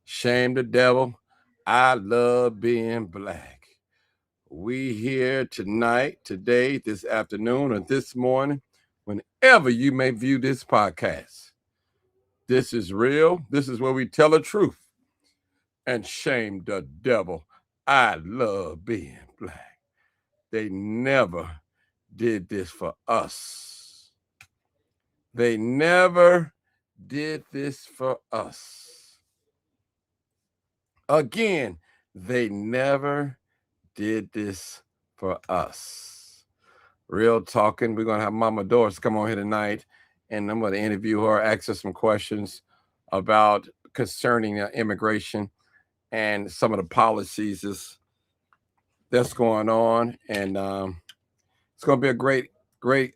Shame the devil. I love being black. We here tonight, today, this afternoon, or this morning, whenever you may view this podcast. This is real. This is where we tell the truth and shame the devil. I love being black. They never did this for us. They never did this for us. Again, they never did this for us. Real talking. We're going to have Mama Doris come on here tonight, and I'm going to interview her, ask her some questions about concerning immigration and some of the policies that's going on. And it's going to be a great,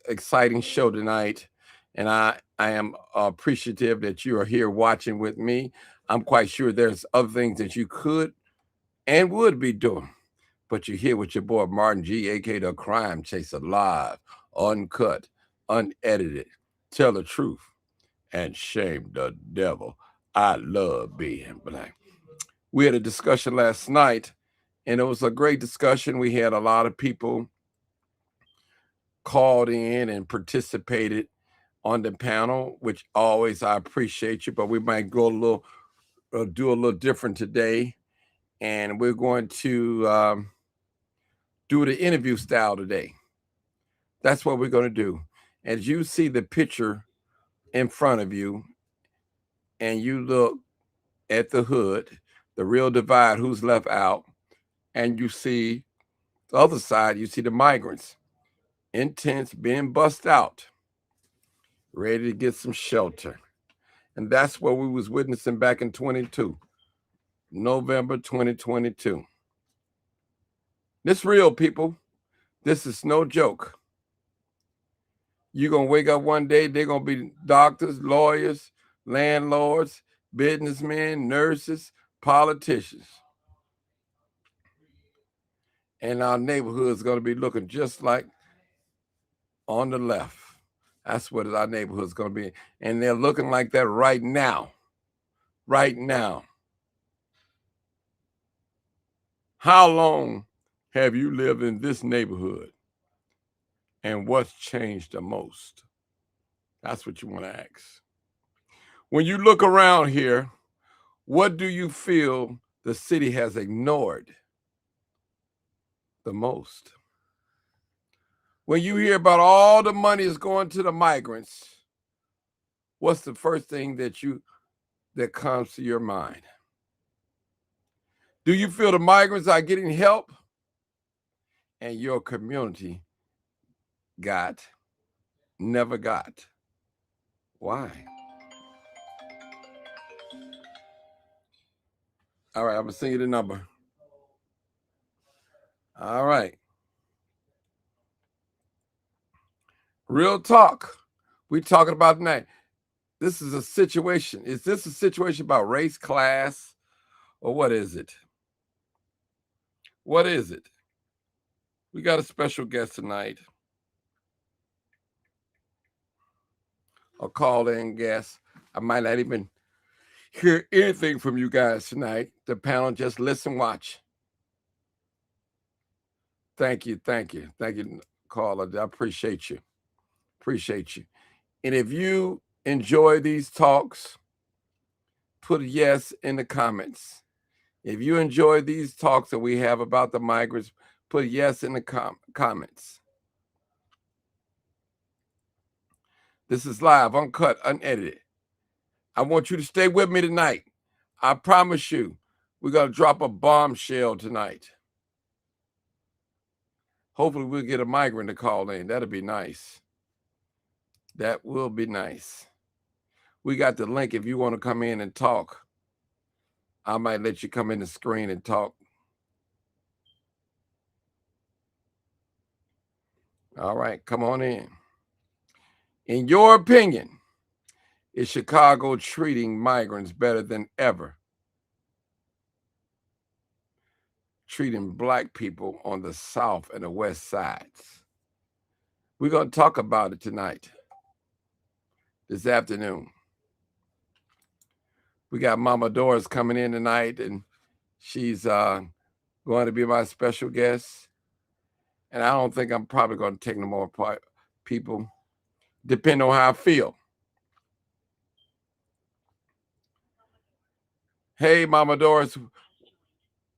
exciting show tonight. And I am appreciative that you are here watching with me. I'm quite sure there's other things that you could and would be doing. But you're here with your boy Martin G, aka the Crime Chaser, live, uncut, unedited, tell the truth, and shame the devil. I love being black. We had a discussion last night, and it was a great discussion. We had a lot of people called in and participated on the panel, which always I appreciate you, but we might go do a little different today. And we're going to do the interview style today. That's what we're going to do. As you see the picture in front of you and you look at the hood, the real divide, who's left out, and you see the other side, you see the migrants in tents being bussed out, ready to get some shelter. And that's what we was witnessing back in November 2022. This real, people. This is no joke. You're going to wake up one day, they're going to be doctors, lawyers, landlords, businessmen, nurses, politicians. And our neighborhood is going to be looking just like on the left. That's what our neighborhood is going to be. And they're looking like that right now. Right now. How long have you lived in this neighborhood? And what's changed the most? That's what you want to ask. When you look around here, what do you feel the city has ignored the most? When you hear about all the money is going to the migrants, what's the first thing that comes to your mind? Do you feel the migrants are getting help and your community never got? Why? All right, I'm going to send you the number. All right. Real talk. We're talking about tonight. This is a situation. Is this a situation about race, class, or what is it? What is it? We got a special guest tonight. A call-in guest. I might not even hear anything from you guys tonight. The panel, just listen, watch. Thank you, caller. I appreciate you. And if you enjoy these talks, put a yes in the comments. If you enjoy these talks that we have about the migrants, put a yes in the comments. This is live, uncut, unedited. I want you to stay with me tonight. I promise you, we're going to drop a bombshell tonight. Hopefully we'll get a migrant to call in. That'll be nice. That will be nice. We got the link if you want to come in and talk. I might let you come in the screen and talk. All right, come on in. In your opinion, is Chicago treating migrants better than ever? Treating black people on the south and the west sides. We're going to talk about it tonight, this afternoon. We got Mama Doris coming in tonight, and she's going to be my special guest. And I don't think I'm probably going to take no more people, depending on how I feel. Hey, Mama Doris.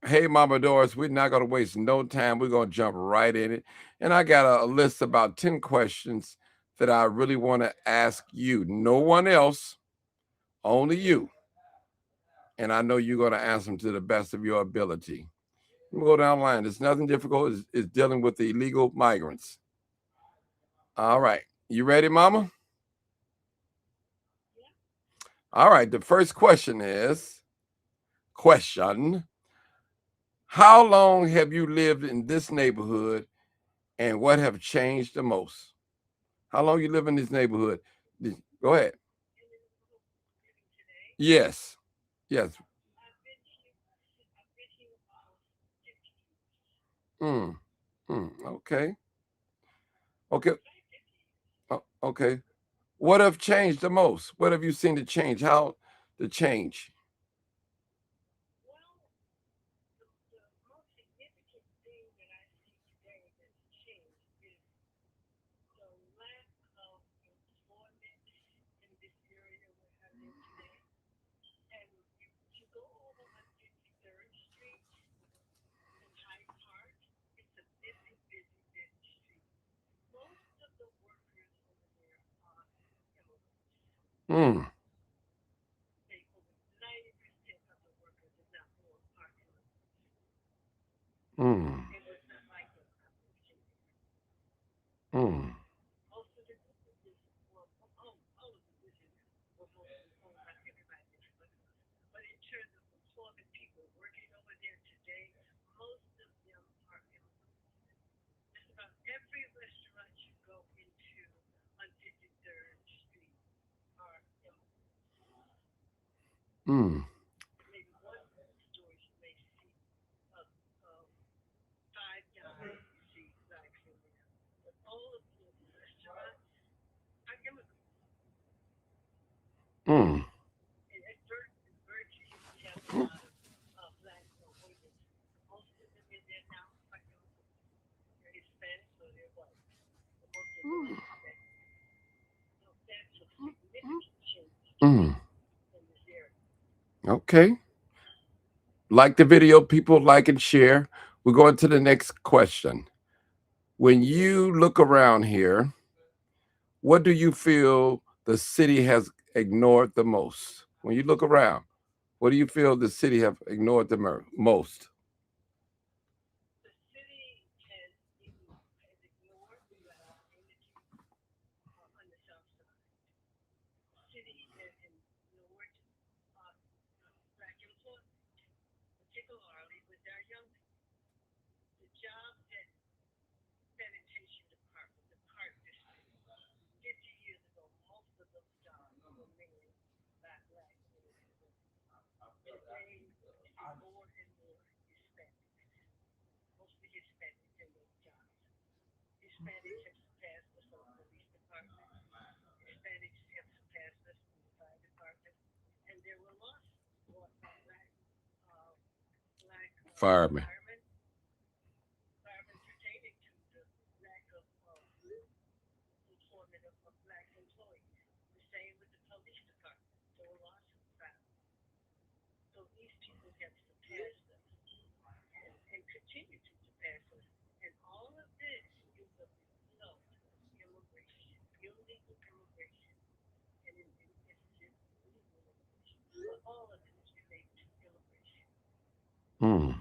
Hey, Mama Doris. We're not going to waste no time. We're going to jump right in it. And I got a list of about 10 questions that I really want to ask you. No one else, only you. And I know you're going to answer them to the best of your ability. We'll go down the line. There's nothing difficult. It's dealing with the illegal migrants. All right. You ready, Mama? All right. The first question, how long have you lived in this neighborhood and what have changed the most? How long you live in this neighborhood? Go ahead. Yes. Yes. Mm. Okay. Okay. Okay. What have changed the most? What have you seen to change? How the change? Mm. Mm. Mm. Mm. Mm. Mm. Okay. Like the video, people like and share. We're going to the next question. When you look around here, what do you feel the city has ignored the most? When you look around, what do you feel the city have ignored the most? Firemen. Mm.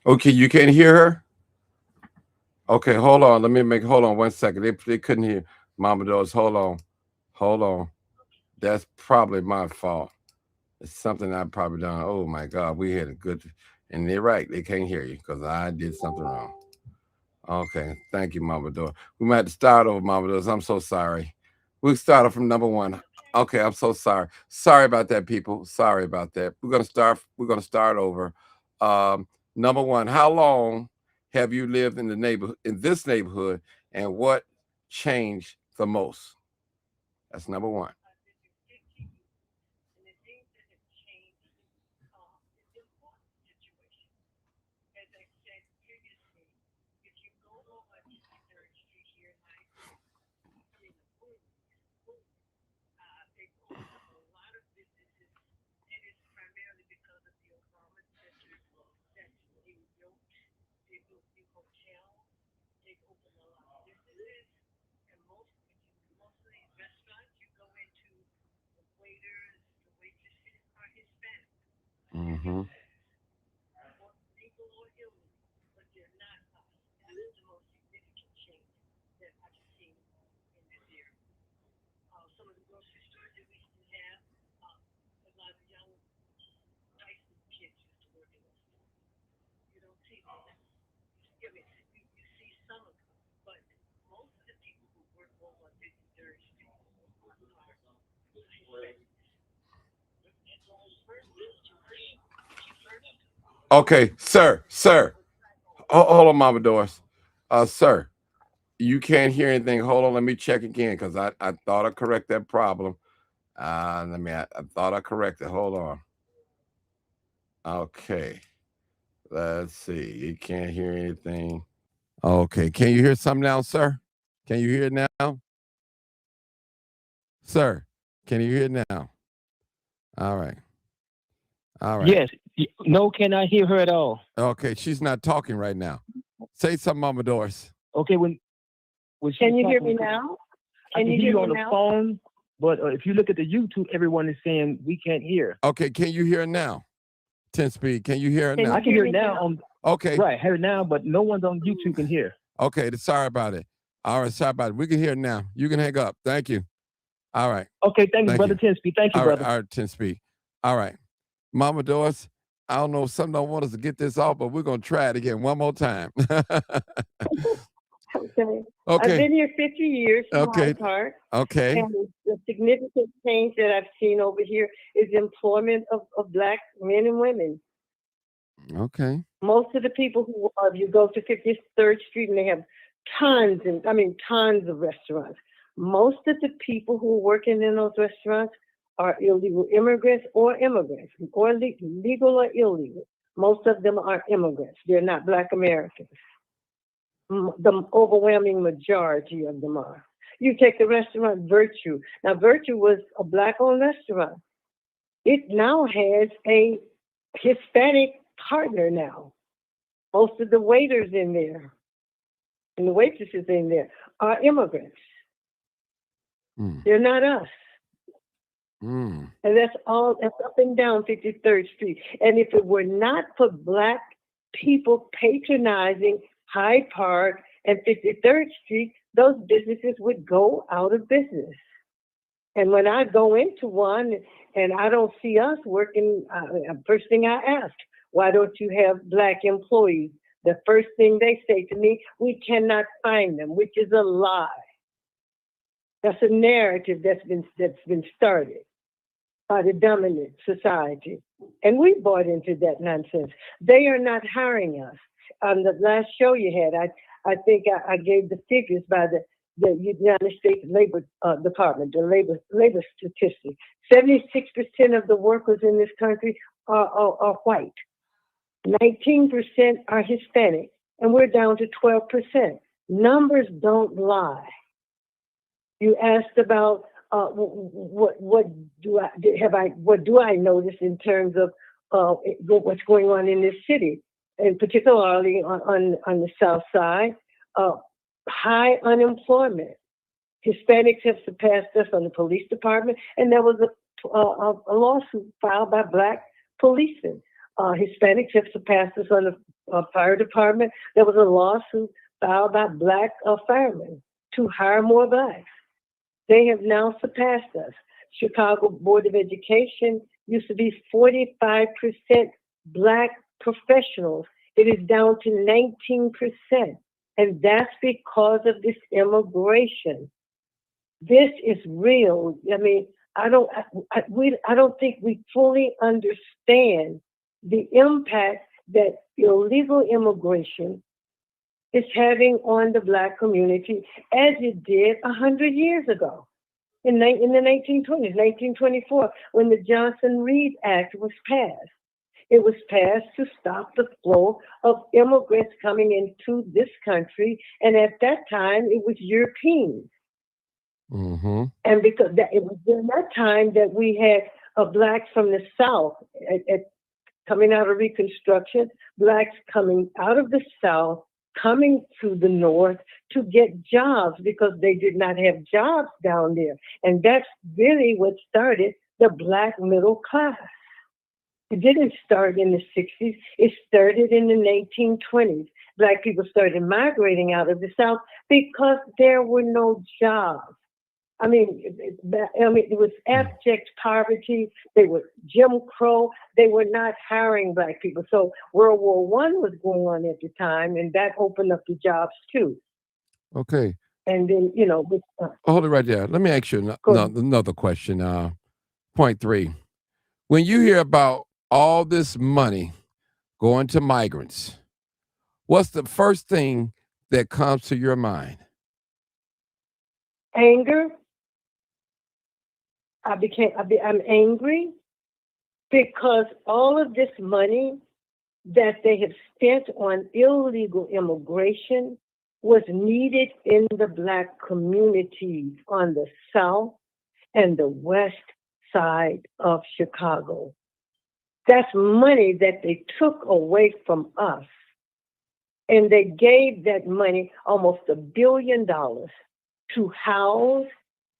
Okay, you can't hear her? Okay, hold on. Hold on 1 second. They couldn't hear. Mama Doors, hold on. Hold on. That's probably my fault. It's something I've probably done. Oh my God, we had a good, and they're right. They can't hear you because I did something wrong. Okay, thank you, Mama Dor. We might have to start over, Mama Doors. I'm so sorry. We'll start off from number one. Okay, I'm so sorry. Sorry about that, people. Sorry about that. We're gonna start over. Number one, how long have you lived in the neighborhood in this neighborhood, and what changed the most? That's number one. Mm-hmm. Okay, sir. Hold on, Mama Doris. Sir, you can't hear anything. Hold on, let me check again because I thought I correct that problem. I thought I corrected. Hold on. Okay, let's see. You can't hear anything. Okay, can you hear something now, sir? Can you hear it now, sir? Can you hear it now? All right, all right. Yes. No, cannot hear her at all. Okay, she's not talking right now. Say something, Mama Doris. Okay, when she's Can you hear talking, me now? I Can can you hear hear you me on the now? phone, but if you look at the YouTube, everyone is saying we can't hear. Okay, can you hear it now? 10 speed. Can you hear it Can now? I you can hear hear me it now now? on Okay, right, hear it now, but no one's on YouTube can hear. okay. Sorry about it. All right, sorry about it. We can hear it now. You can hang up. Thank you. All right. Okay, thank you, Thank brother you. 10 speed. Thank you, All right, brother. all right, 10 speed. All right. Mama Doris, I don't know if some don't want us to get this off, but we're gonna try it again one more time. Okay. I've Okay. been here 50 years from Okay. Hyde Park, Okay. and the significant change that I've seen over here is employment of Black men and women. Okay. Most of the people who are, you go to 53rd Street and they have tons of restaurants. Most of the people who are working in those restaurants are illegal immigrants or immigrants, or legal or illegal. Most of them are immigrants. They're not Black Americans. The overwhelming majority of them are. You take the restaurant Virtue. Now, Virtue was a Black-owned restaurant. It now has a Hispanic partner now. Most of the waiters in there and the waitresses in there are immigrants. Mm. They're not us. Mm. And that's up and down 53rd Street. And if it were not for Black people patronizing Hyde Park and 53rd Street, those businesses would go out of business. And when I go into one and I don't see us working, first thing I ask, why don't you have Black employees? The first thing they say to me, we cannot find them, which is a lie. That's a narrative that's been started by the dominant society. And we bought into that nonsense. They are not hiring us. On the last show you had, I think I gave the figures by the United States Labor Department, the labor statistics. 76% of the workers in this country are white. 19% are Hispanic, and we're down to 12%. Numbers don't lie. You asked about what do I notice in terms of what's going on in this city, and particularly on the South Side. High unemployment. Hispanics have surpassed us on the police department, and there was a lawsuit filed by Black policemen. Hispanics have surpassed us on the fire department. There was a lawsuit filed by Black firemen to hire more Blacks. They have now surpassed us. Chicago Board of Education used to be 45% Black professionals. It is down to 19%. And that's because of this immigration. This is real. I mean, I don't think we fully understand the impact that illegal immigration is having on the Black community as it did 100 years ago in the 1920s, 1924, when the Johnson-Reed Act was passed. It was passed to stop the flow of immigrants coming into this country, and at that time, it was Europeans. Mm-hmm. And because it was during that time that we had Blacks from the South coming out of Reconstruction, Blacks coming out of the South, coming to the North to get jobs because they did not have jobs down there. And that's really what started the Black middle class. It didn't start in the 60s. It started in the 1920s. Black people started migrating out of the South because there were no jobs. I mean, it was abject poverty. They were Jim Crow. They were not hiring Black people. So World War I was going on at the time, and that opened up the jobs too. Okay. And then, hold it right there. Let me ask you another question. Point 3. When you hear about all this money going to migrants, what's the first thing that comes to your mind? Anger. I'm angry because all of this money that they have spent on illegal immigration was needed in the Black communities on the south and the west side of Chicago. That's money that they took away from us. And they gave that money, almost $1 billion, to house,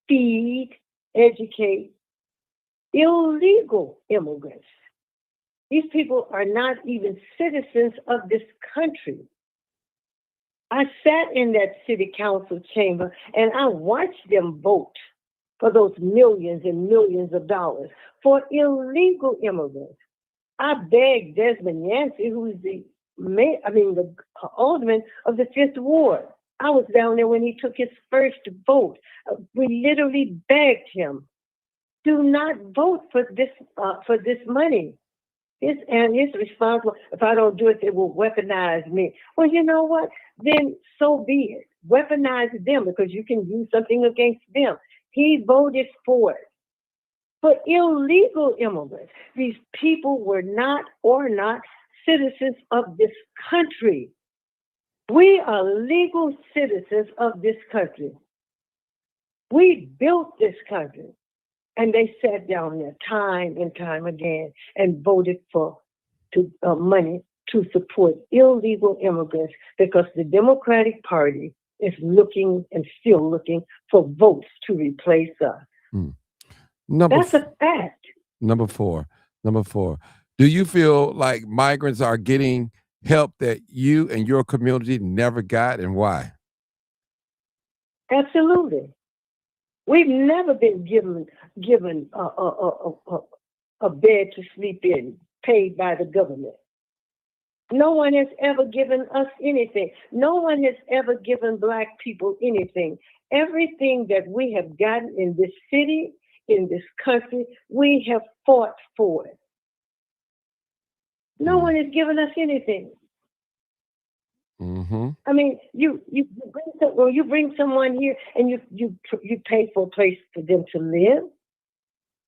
feed, educate illegal immigrants. These people are not even citizens of this country. I sat in that city council chamber and I watched them vote for those millions and millions of dollars for illegal immigrants. I begged Desmond Yancey, who is the alderman of the 5th Ward. I was down there when he took his first vote. We literally begged him, do not vote for this money. His response was, if I don't do it, they will weaponize me. Well, you know what? Then so be it. Weaponize them because you can do something against them. He voted for it. For illegal immigrants, these people were not citizens of this country. We are legal citizens of this country. We built this country. And they sat down there time and time again and voted for money to support illegal immigrants because the Democratic Party is looking and still looking for votes to replace us. That's a fact. Number four. Do you feel like migrants are getting help that you and your community never got, and why? Absolutely. We've never been given a bed to sleep in, paid by the government. No one has ever given us anything. No one has ever given Black people anything. Everything that we have gotten in this city, in this country, we have fought for it. No one has given us anything. Mm-hmm. I mean, you bring someone here and you pay for a place for them to live.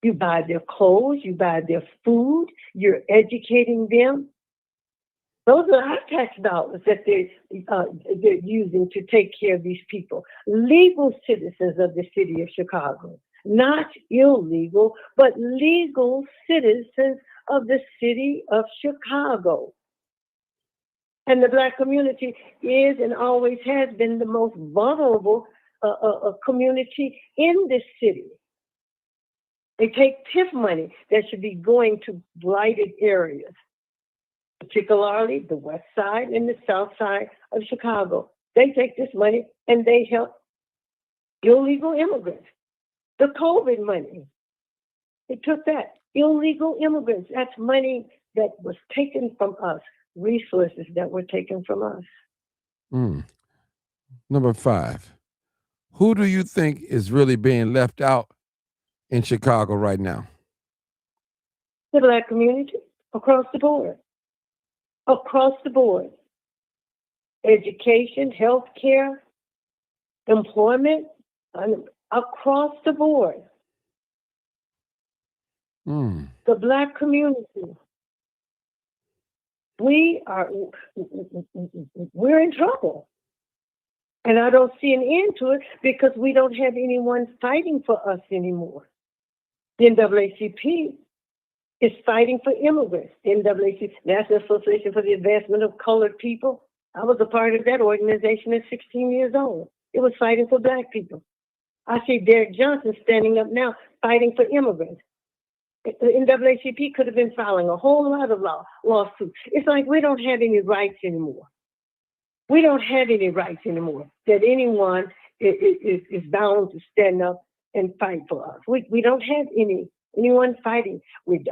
You buy their clothes, you buy their food, you're educating them. Those are our tax dollars that they're using to take care of these people. Legal citizens of the city of Chicago, not illegal, but legal citizens of the city of Chicago. And the Black community is and always has been the most vulnerable community in this city. They take TIF money that should be going to blighted areas, particularly the west side and the south side of Chicago. They take this money and they help illegal immigrants. The COVID money, they took that. Illegal immigrants, that's money that was taken from us, resources that were taken from us. Number 5, who do you think is really being left out in Chicago right now? The Black community, across the board. Across the board. Education, healthcare, employment, across the board. The Black community. We're in trouble. And I don't see an end to it because we don't have anyone fighting for us anymore. The NAACP is fighting for immigrants. The NAACP, National Association for the Advancement of Colored People. I was a part of that organization at 16 years old. It was fighting for Black people. I see Derek Johnson standing up now fighting for immigrants. The NAACP could have been filing a whole lot of lawsuits. It's like we don't have any rights anymore. We don't have any rights anymore that anyone is bound to stand up and fight for us. We don't have anyone fighting with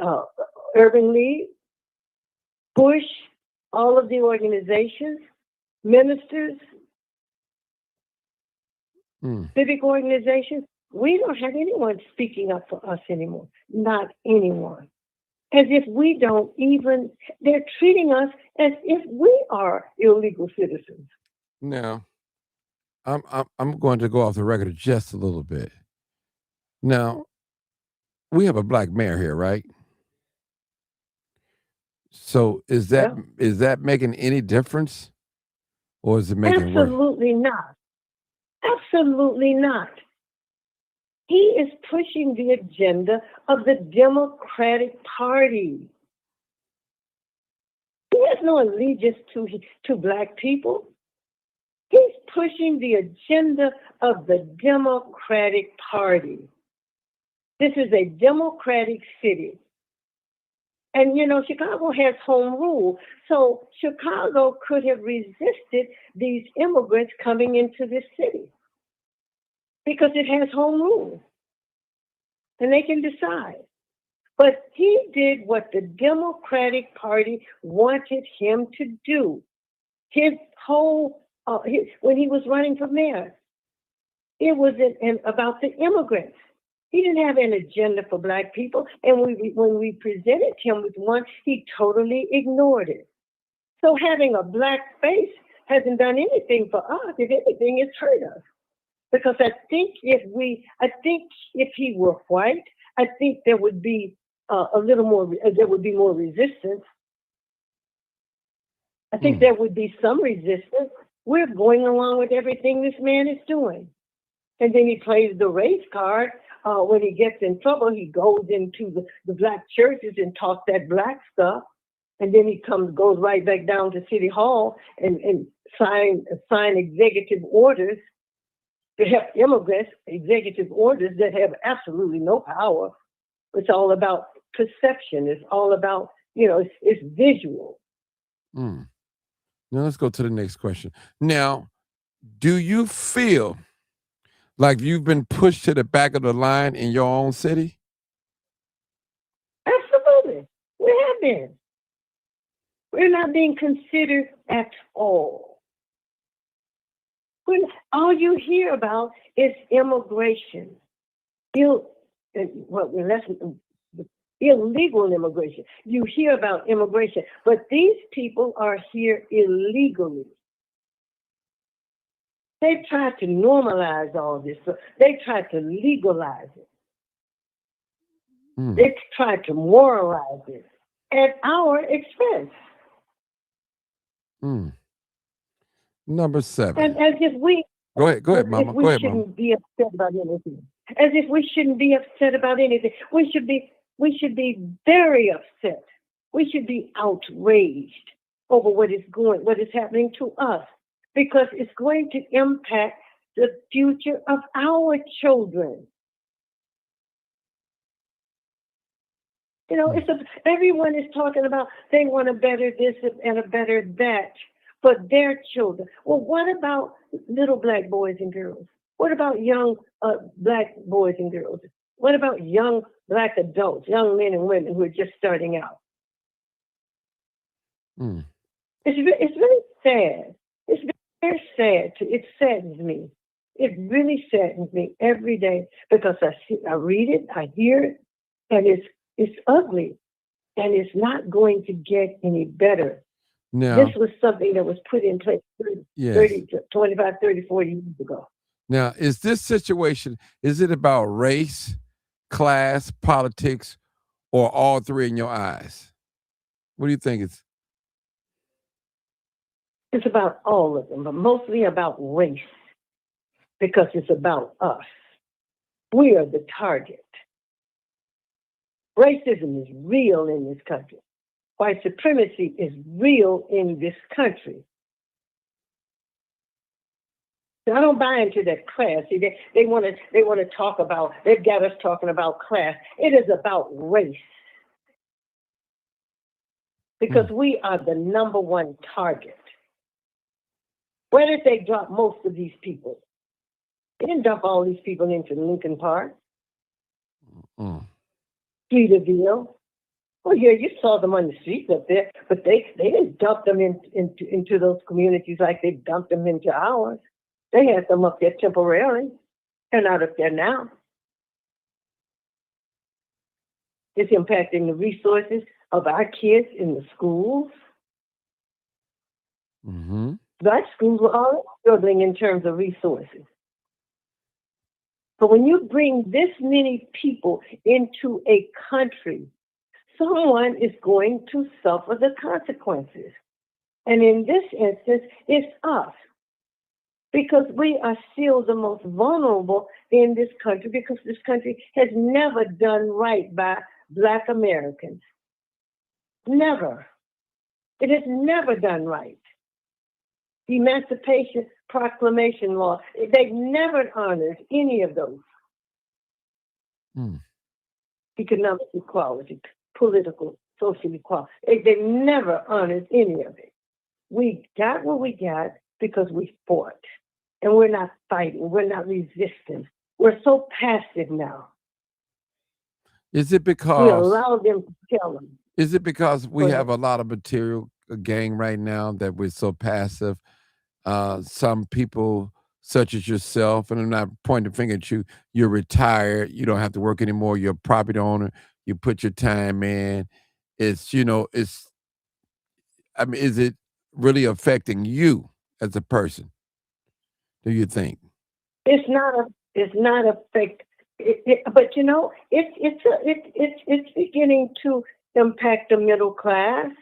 Urban League, Bush, all of the organizations, ministers, civic organizations. We don't have anyone speaking up for us anymore. Not anyone. As if we don't even, they're treating us as if we are illegal citizens. Now, I'm going to go off the record just a little bit. Now, we have a Black mayor here, right? So is that making any difference, or is it making worse? Absolutely not. Absolutely not. He is pushing the agenda of the Democratic Party. He has no allegiance to Black people. He's pushing the agenda of the Democratic Party. This is a democratic city. And, Chicago has home rule. So Chicago could have resisted these immigrants coming into this city because it has home rule. And they can decide. But he did what the Democratic Party wanted him to do. His whole, when he was running for mayor, it was about the immigrants. He didn't have an agenda for Black people. And when we presented him with one, he totally ignored it. So having a Black face hasn't done anything for us. If anything, it's hurt us. Because I think if he were white, I think there would be there would be more resistance. I think there would be some resistance. We're going along with everything this man is doing. And then he plays the race card. When he gets in trouble, he goes into the Black churches and talks that Black stuff. And then he goes right back down to City Hall and sign executive orders to help immigrants, executive orders that have absolutely no power. It's all about perception. It's all about, it's visual. Now let's go to the next question. Now, do you feel like you've been pushed to the back of the line in your own city? Absolutely. We have been. We're not being considered at all. All you hear about is immigration. Illegal immigration. You hear about immigration, but these people are here illegally. They tried to normalize all this. They tried to legalize it. They tried to moralize it at our expense. Number 7. And as if we go ahead, Mama. We shouldn't be upset about anything. As if we shouldn't be upset about anything. We should be very upset. We should be outraged over what is happening to us, because it's going to impact the future of our children. You know, everyone is talking about they want a better this and a better that for their children. Well, what about little black boys and girls? What about young black boys and girls? What about young black adults, young men and women who are just starting out? Mm. It's really sad. It's very sad. It saddens me. It really saddens me every day because I read it, I hear it, and it's ugly, and it's not going to get any better. Now, this was something that was put in place 25, 30, 40 years ago. Now, is this situation, is it about race, class, politics, or all three in your eyes? What do you think it's? It's about all of them, but mostly about race, because it's about us. We are the target. Racism is real in this country. White supremacy is real in this country. I don't buy into that class. See, they want to talk about. They've got us talking about class. It is about race, because we are the number one target. Where did they drop most of these people? They didn't dump all these people into Lincoln Park, Streeterville. Well, yeah, you saw them on the streets up there, but they didn't dump them into those communities like they dumped them into ours. They had them up there temporarily. They're not up there now. It's impacting the resources of our kids in the schools. Mm-hmm. Black schools were already struggling in terms of resources. But when you bring this many people into a country, someone is going to suffer the consequences. And in this instance, it's us. Because we are still the most vulnerable in this country, because this country has never done right by Black Americans. Never. It has never done right. The Emancipation Proclamation law, they've never honored any of those. Economic equality, political, social equality. They've never honored any of it. We got what we got because we fought. And we're not fighting. We're not resisting. We're so passive now. Is it because we allow them to tell them? Is it because we have a lot of material gain right now that we're so passive? Some people, such as yourself, and I'm not pointing a finger at you, you're retired, you don't have to work anymore, you're a property owner, you put your time in. It's, is it really affecting you as a person? Do you think? It's not affect. But it's beginning to impact the middle class,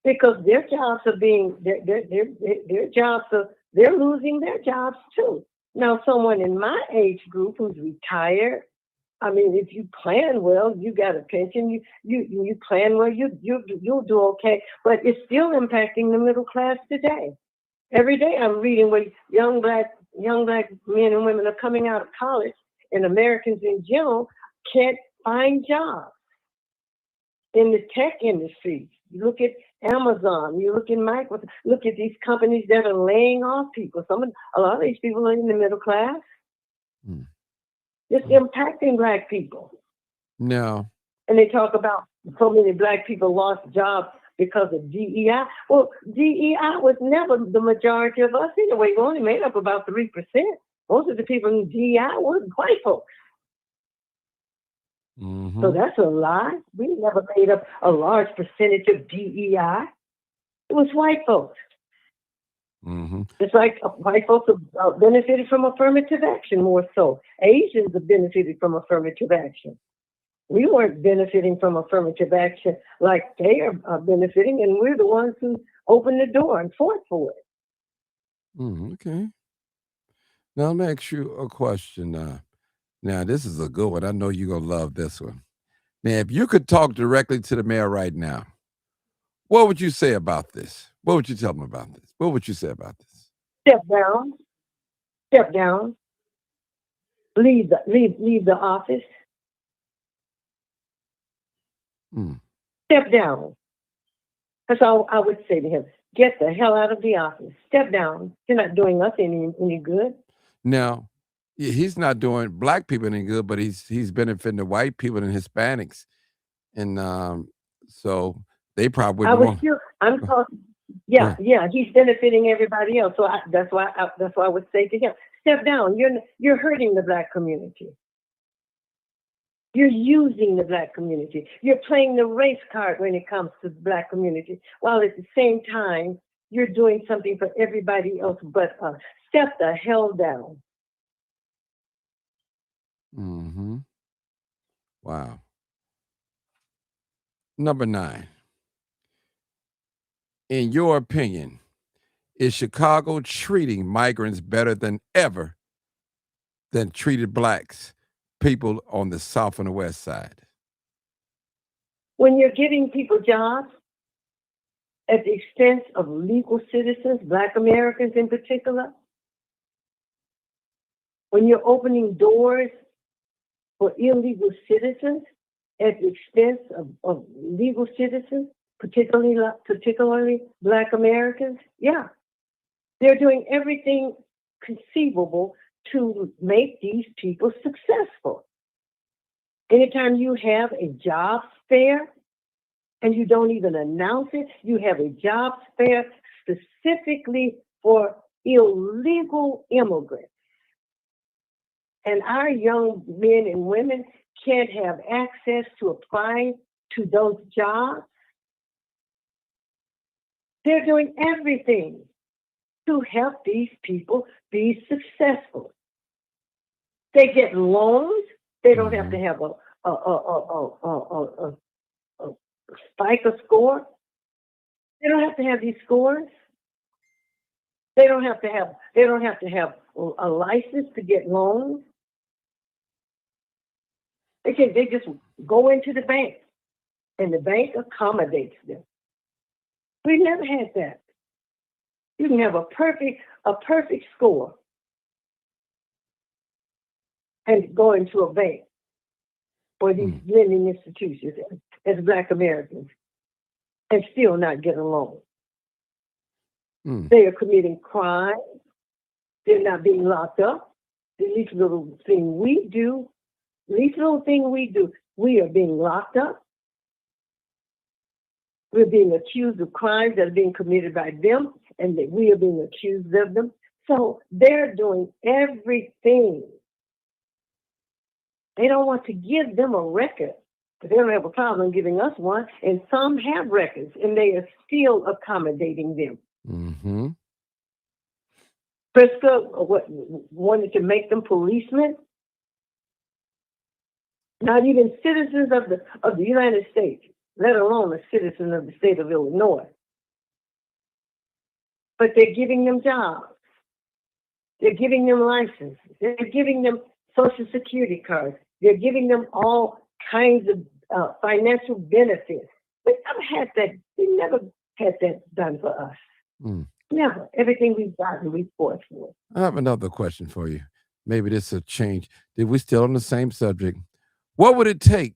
because their jobs are being they're losing their jobs too. Now, someone in my age group who's retired, I mean, if you plan well, you got a pension. You plan well, you'll do okay. But it's still impacting the middle class today. Every day I'm reading where young black men and women are coming out of college, and Americans in general can't find jobs in the tech industry. You look at Amazon, you look at Microsoft, look at these companies that are laying off people. A lot of these people are in the middle class. It's impacting Black people. No. And they talk about so many Black people lost jobs because of DEI. Well, DEI was never the majority of us anyway. We only made up about 3%. Most of the people in DEI were white folks. Mm-hmm. So that's a lie. We never made up a large percentage of DEI. It was white folks. Mm-hmm. It's like white folks have benefited from affirmative action more so. Asians have benefited from affirmative action. We weren't benefiting from affirmative action like they are benefiting, and we're the ones who opened the door and fought for it. Okay. Now, let me ask you a question. Now, this is a good one. I know you're going to love this one. Now, if you could talk directly to the mayor right now, what would you say about this? What would you tell him about this? What would you say about this? Step down. Step down. Leave the office. Mm. Step down. That's all I would say to him. Get the hell out of the office. Step down. You're not doing us any good. Now, he's not doing black people any good, but he's benefiting the white people and Hispanics, and so they probably wouldn't want. I'm talking. Go Yeah, ahead. yeah. He's benefiting everybody else. So that's why I would say to him, step down. You're hurting the black community. You're using the black community. You're playing the race card when it comes to the black community, while at the same time, you're doing something for everybody else but us. Step the hell down. Mm-hmm. Wow. Number 9. In your opinion, is Chicago treating migrants better than ever than treated blacks, people on the South and the West Side? When you're giving people jobs at the expense of legal citizens, black Americans in particular, when you're opening doors for illegal citizens at the expense of legal citizens, particularly black Americans, yeah, they're doing everything conceivable to make these people successful. Anytime you have a job fair and you don't even announce it, you have a job fair specifically for illegal immigrants. And our young men and women can't have access to applying to those jobs. They're doing everything to help these people be successful. They get loans. They don't have to have a FICO score. They don't have to have these scores. They don't have to have a license to get loans. They just go into the bank, and the bank accommodates them. We never had that. You can have a perfect score and go into a bank or these lending institutions as black Americans and still not get a loan. They are committing crime. They're not being locked up. The least little thing we do, we are being locked up. We're being accused of crimes that are being committed by them, and that we are being accused of them. So they're doing everything. They don't want to give them a record, but they don't have a problem giving us one. And some have records, and they are still accommodating them. Mm-hmm. Prescott wanted to make them policemen, not even citizens of the United States, let alone a citizen of the state of Illinois. But they're giving them jobs. They're giving them licenses. They're giving them Social Security cards. They're giving them all kinds of financial benefits. We never had that done for us. Never. Everything we've gotten, we fought for. I have another question for you. Maybe this will change. Did we still on the same subject? What would it take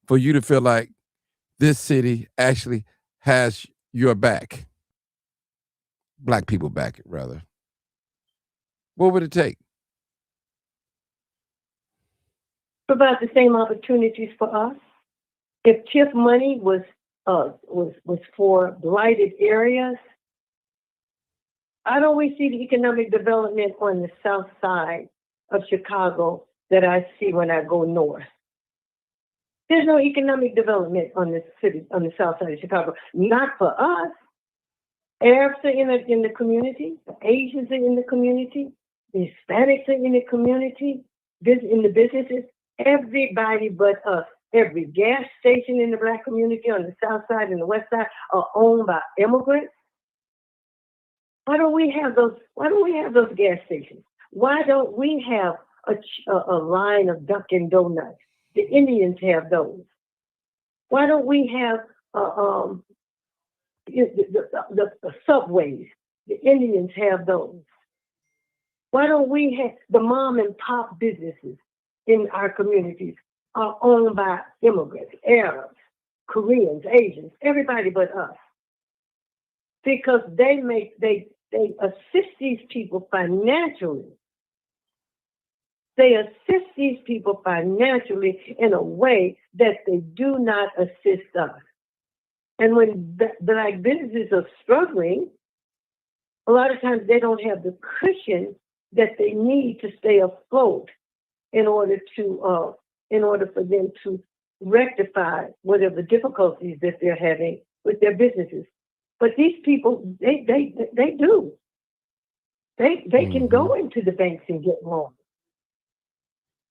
for you to feel like this city actually has your back? Black people back, rather. What would it take? Provide the same opportunities for us. If TIF money was for blighted areas, how don't we see the economic development on the south side of Chicago that I see when I go north? There's no economic development on the south side of Chicago. Not for us. Arabs are in the community. The Asians are in the community. The Hispanics are in the community. In the businesses. Everybody but us. Every gas station in the black community on the south side and the west side are owned by immigrants. Why don't we have those gas stations? Why don't we have a line of Dunkin' Donuts? The Indians have those. Why don't we have the subways? The Indians have those. Why don't we have the mom and pop businesses in our communities are owned by immigrants, Arabs? Koreans, Asians, everybody but us. Because they assist these people financially. They assist these people financially in a way that they do not assist us. And when Black businesses are struggling, a lot of times they don't have the cushion that they need to stay afloat in order for them to rectify whatever difficulties that they're having with their businesses. But these people, they do. They can go into the banks and get loans.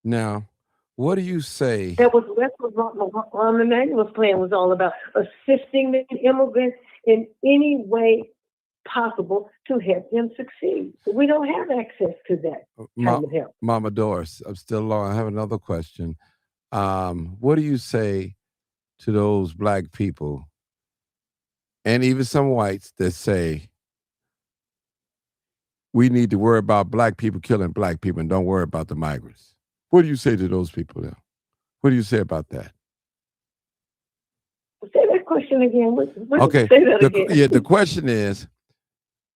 Now, what do you say? That's what Rahm Emanuel's plan was all about, assisting the immigrants in any way possible to help them succeed. We don't have access to that kind of help. Mama Doris, I'm still on. I have another question. What do you say to those Black people and even some whites that say we need to worry about Black people killing Black people and don't worry about the migrants? What do you say to those people now? What do you say about that? Say that question again. Okay. Say that again. Yeah, the question is,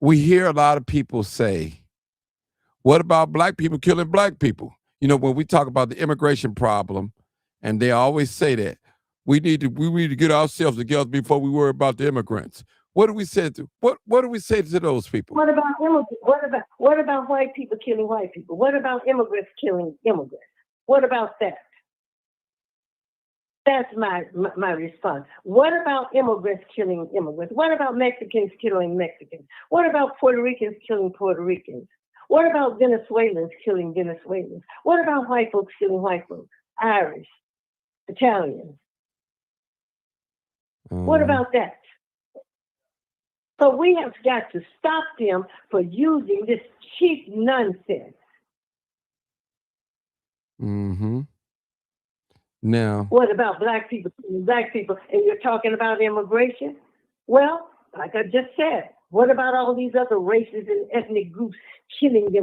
we hear a lot of people say, what about Black people killing Black people? You know, when we talk about the immigration problem, and they always say that we need to get ourselves together before we worry about the immigrants. What do we say to what do we say to those people? What about immigrants? What about white people killing white people? What about immigrants killing immigrants? What about that? That's my response. What about immigrants killing immigrants? What about Mexicans killing Mexicans? What about Puerto Ricans killing Puerto Ricans? What about Venezuelans killing Venezuelans? What about white folks killing white folks? Irish, Italians. What about that? So we have got to stop them for using this cheap nonsense. Mm-hmm. Now, what about Black people killing Black people? And you're talking about immigration? Well, like I just said, what about all these other races and ethnic groups killing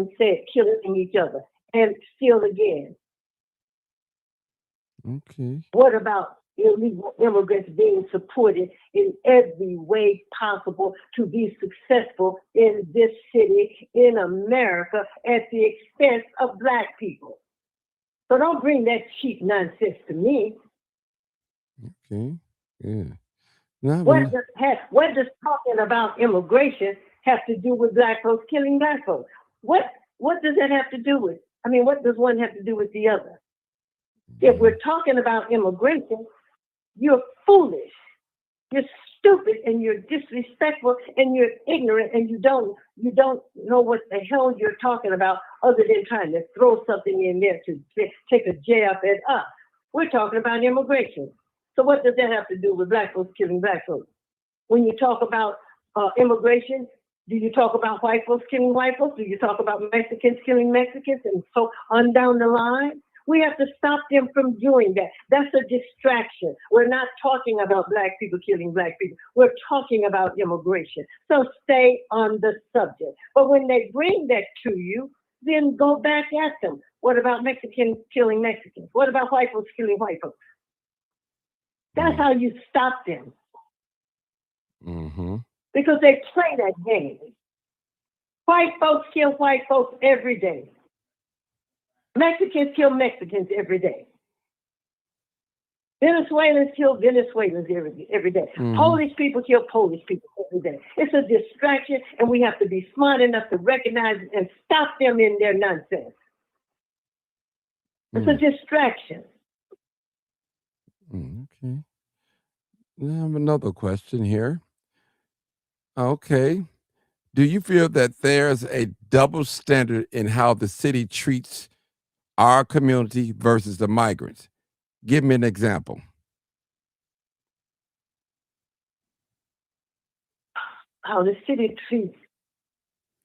each other and still again? Okay. What about illegal immigrants being supported in every way possible to be successful in this city, in America, at the expense of Black people? So don't bring that cheap nonsense to me. Okay. Yeah. Now, What does talking about immigration have to do with Black folks killing Black folks? What does that have to do with? I mean, what does one have to do with the other? If we're talking about immigration, you're foolish, you're stupid, and you're disrespectful, and you're ignorant, and you don't know what the hell you're talking about, other than trying to throw something in there to take a jab at us. We're talking about immigration. So what does that have to do with Black folks killing Black folks? When you talk about immigration, do you talk about white folks killing white folks? Do you talk about Mexicans killing Mexicans, and so on down the line? We have to stop them from doing that. That's a distraction. We're not talking about Black people killing Black people. We're talking about immigration. So stay on the subject. But when they bring that to you, then go back at them. What about Mexicans killing Mexicans? What about white folks killing white folks? That's how you stop them. Mm-hmm. Because they play that game. White folks kill white folks every day. Mexicans kill Mexicans every day. Venezuelans kill Venezuelans every day. Mm-hmm. Polish people kill Polish people every day. It's a distraction, and we have to be smart enough to recognize it and stop them in their nonsense. It's a distraction. Okay. I have another question here. Okay. Do you feel that there's a double standard in how the city treats our community versus the migrants? Give me an example. How the city treats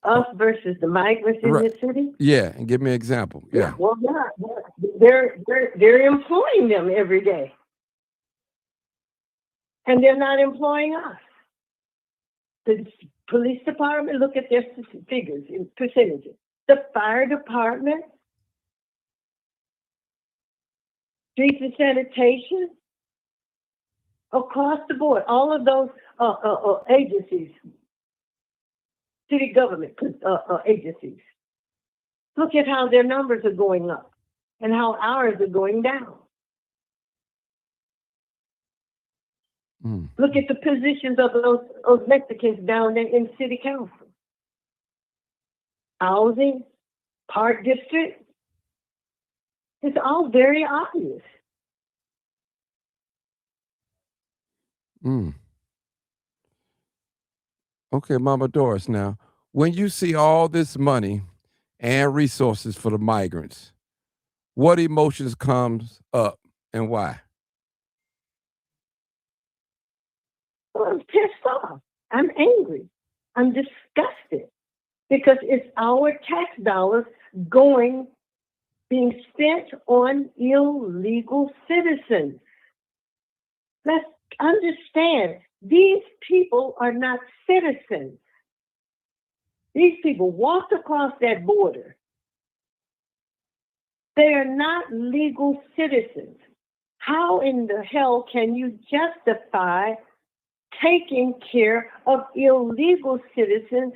us versus the migrants in the city? Yeah, and give me an example. Yeah. Well, they're employing them every day. And they're not employing us. The police department, look at their figures in percentages. The fire department, streets and sanitation, across the board. All of those agencies, city government agencies. Look at how their numbers are going up and how ours are going down. Look at the positions of those Mexicans down there in city council. Housing, park district. It's all very obvious. Okay, Mama Doris, now, when you see all this money and resources for the migrants, what emotions comes up and why? Well, I'm pissed off. I'm angry. I'm disgusted because it's our tax dollars being spent on illegal citizens. Let's understand, these people are not citizens. These people walked across that border. They are not legal citizens. How in the hell can you justify taking care of illegal citizens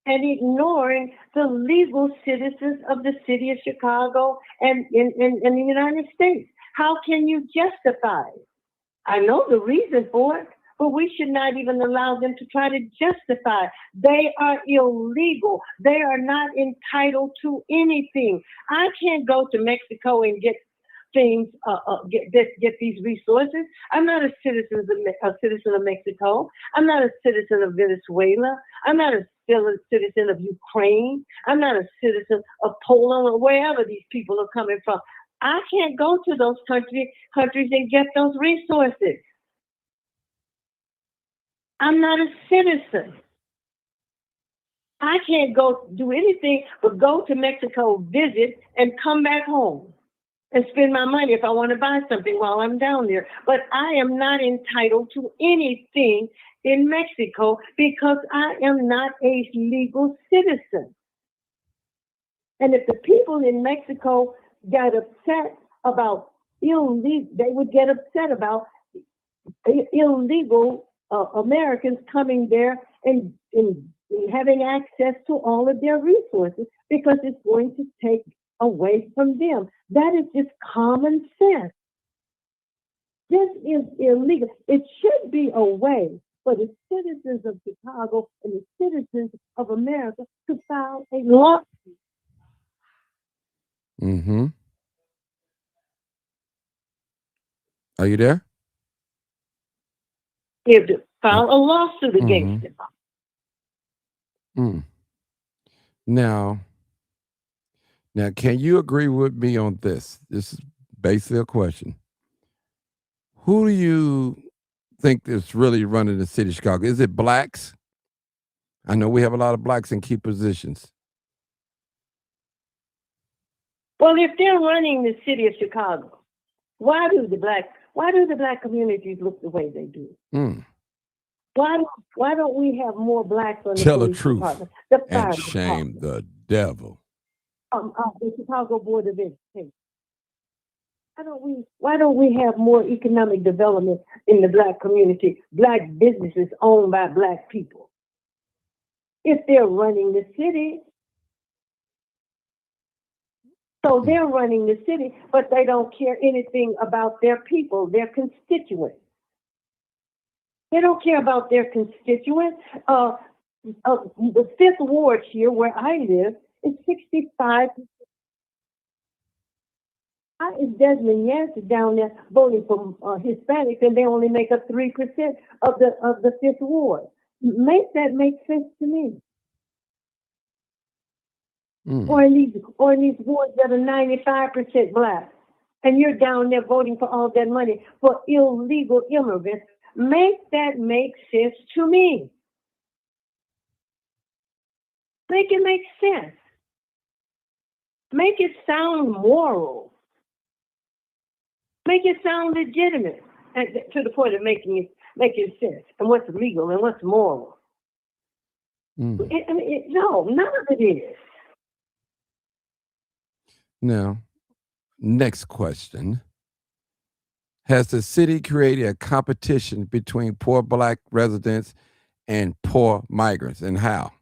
and ignoring the legal citizens of the city of Chicago and in the United States? How can you justify it? I know the reason for it, but we should not even allow them to try to justify. They are illegal. They are not entitled to anything. I can't go to Mexico and get things, get these resources. I'm not a citizen of Mexico. I'm not a citizen of Venezuela. I'm not a citizen of Ukraine. I'm not a citizen of Poland or wherever these people are coming from. I can't go to those countries and get those resources. I'm not a citizen. I can't go do anything but go to Mexico, visit, and come back home and spend my money if I want to buy something while I'm down there. But I am not entitled to anything in Mexico because I am not a legal citizen. And if the people in Mexico got upset about illegal, they would get upset about illegal Americans coming there and having access to all of their resources because it's going to take away from them. That is just common sense. This is illegal. It should be a way for the citizens of Chicago and the citizens of America to file a lawsuit. Are you there? You have to file a lawsuit against them. Now, can you agree with me on this? This is basically a question. Who do you think is really running the city of Chicago? Is it blacks? I know we have a lot of blacks in key positions. Well, if they're running the city of Chicago, why do the black communities look the way they do? Why don't we have more blacks on the Tell the police truth department? and shame the devil. The Chicago Board of Education. Why don't we have more economic development in the black community? Black businesses owned by black people. If they're running the city, so they're running the city, but they don't care anything about their people, their constituents. They don't care about their constituents. The Fifth Ward here, where I live, is 65%. Is Desmond Yancey down there voting for Hispanics, and they only make up 3% of the Fifth Ward. Make that make sense to me. Or in these wards that are 95% black, and you're down there voting for all that money for illegal immigrants. Make that make sense to me. Make it make sense. Make it sound moral. Make it sound legitimate, and to the point of making sense, and what's legal and what's moral. No, none of it is. Now, next question. Has the city created a competition between poor black residents and poor migrants, and how?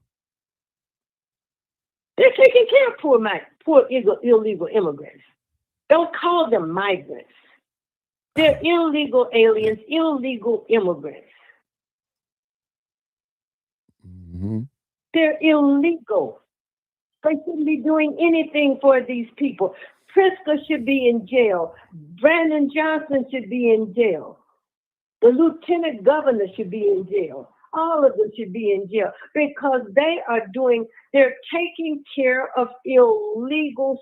They're taking care of poor illegal immigrants. Don't call them migrants. They're illegal aliens, illegal immigrants. Mm-hmm. They're illegal. They shouldn't be doing anything for these people. Pritzker should be in jail. Brandon Johnson should be in jail. The lieutenant governor should be in jail. All of them should be in jail because they're taking care of illegal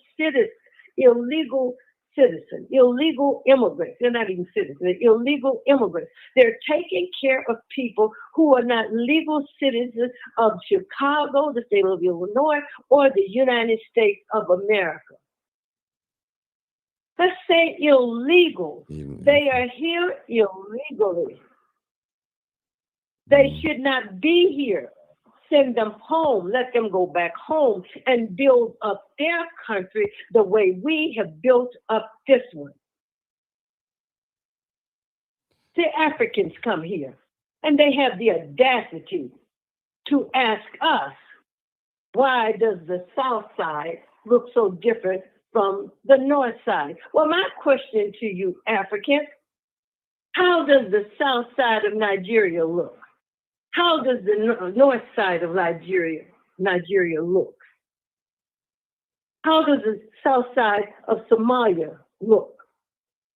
immigrants. They're not even citizens, they're illegal immigrants. They're taking care of people who are not legal citizens of Chicago, the state of Illinois, or the United States of America. Let's say illegal. They are here illegally. They should not be here. Send them home. Let them go back home and build up their country the way we have built up this one. The Africans come here and they have the audacity to ask us, why does the South Side look so different from the North Side? Well, my question to you, Africans, how does the South Side of Nigeria look? How does the North Side of Nigeria look? How does the South Side of Somalia look?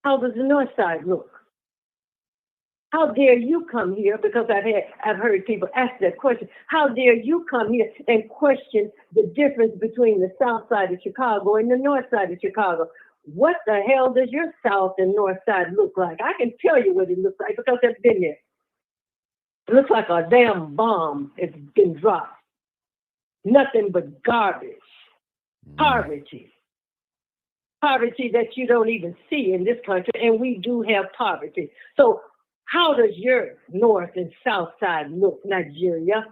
How does the North Side look? How dare you come here? Because I've heard people ask that question. How dare you come here and question the difference between the South Side of Chicago and the North Side of Chicago? What the hell does your South and North Side look like? I can tell you what it looks like because I've been there. It looks like a damn bomb has been dropped. Nothing but garbage. Poverty. Poverty that you don't even see in this country, and we do have poverty. So how does your North and South Side look? Nigeria,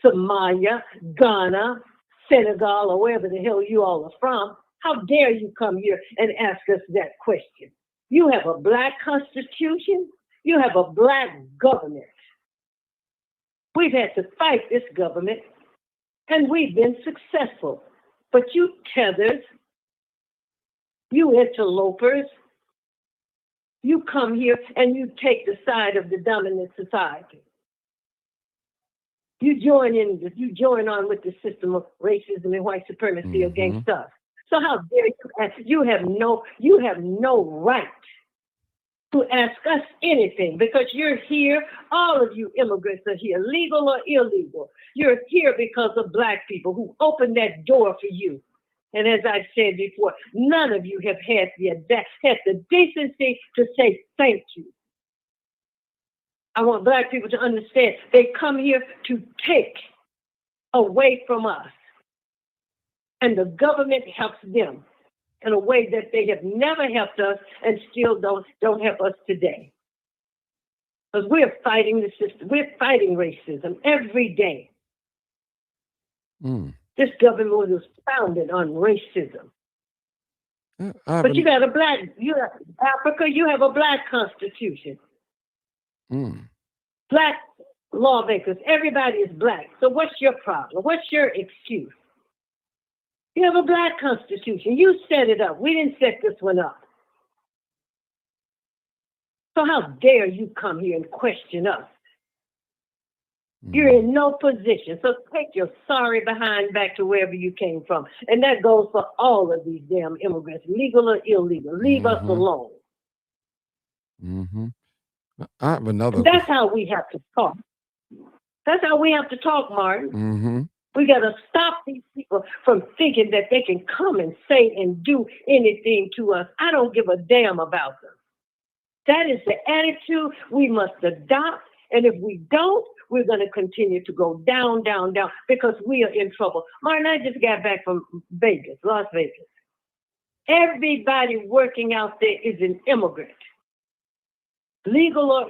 Somalia, Ghana, Senegal, or wherever the hell you all are from. How dare you come here and ask us that question? You have a black constitution. You have a black government. We've had to fight this government, and we've been successful. But you tethers, you interlopers, you come here and you take the side of the dominant society. You join on with the system of racism and white supremacy against us. So how dare you? You have no right to ask us anything because you're here. All of you immigrants are here, legal or illegal. You're here because of black people who opened that door for you. And as I said before, none of you have had the decency to say thank you. I want black people to understand they come here to take away from us. And the government helps them in a way that they have never helped us and still don't help us today. Because we're fighting the system. We're fighting racism every day. This government was founded on racism. But you have Africa, you have a black constitution. Black lawmakers, everybody is black. So what's your problem? What's your excuse? You have a black constitution. You set it up. We didn't set this one up. So how dare you come here and question us? You're in no position. So take your sorry behind back to wherever you came from. And that goes for all of these damn immigrants, legal or illegal. Leave us alone. I have another. And that's how we have to talk. That's how we have to talk, Martin. We got to stop these people from thinking that they can come and say and do anything to us. I don't give a damn about them. That is the attitude we must adopt. And if we don't, we're going to continue to go down, down, down, because we are in trouble. Martin, I just got back from Vegas, Las Vegas. Everybody working out there is an immigrant. Legal or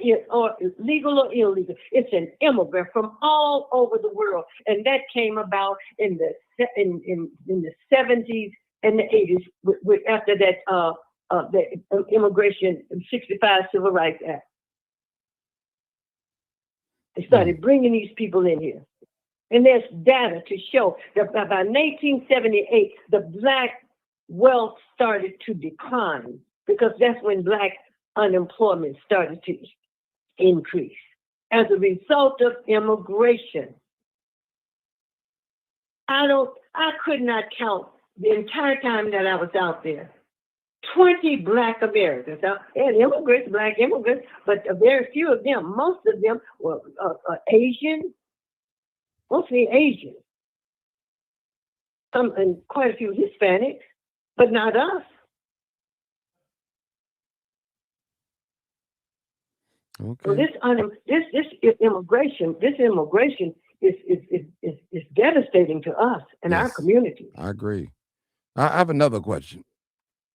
illegal, it's an immigrant from all over the world, and that came about in the 70s and the 80s after that the Immigration 65 Civil Rights Act. They started bringing these people in here. And there's data to show that by 1978, the Black wealth started to decline because that's when Black unemployment started to increase as a result of immigration. I could not count the entire time that I was out there 20 Black Americans. And immigrants, Black immigrants, but very few of them. Most of them were Asian, mostly Asian. Some and quite a few Hispanics, but not us. Okay. So this immigration is devastating to us and our community. I agree. I have another question.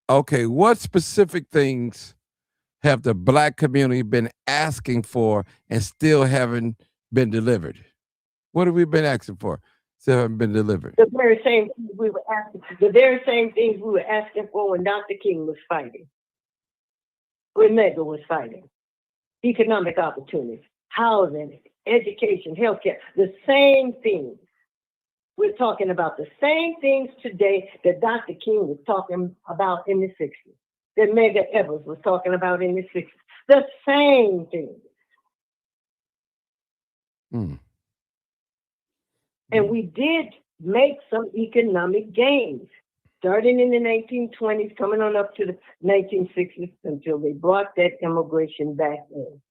Okay, what specific things have the Black community been asking for and still haven't been delivered? What have we been asking for? Still haven't been delivered. The very same things we were asking. The very same things we were asking for when Dr. King was fighting, when Medgar was fighting. Economic opportunities, housing, education, healthcare. The same things. We're talking about the same things today that Dr. King was talking about in the 60s, that Medgar Evers was talking about in the 60s. The same thing. And we did make some economic gains, starting in the 1920s, coming on up to the 1960s until they brought that immigration back in.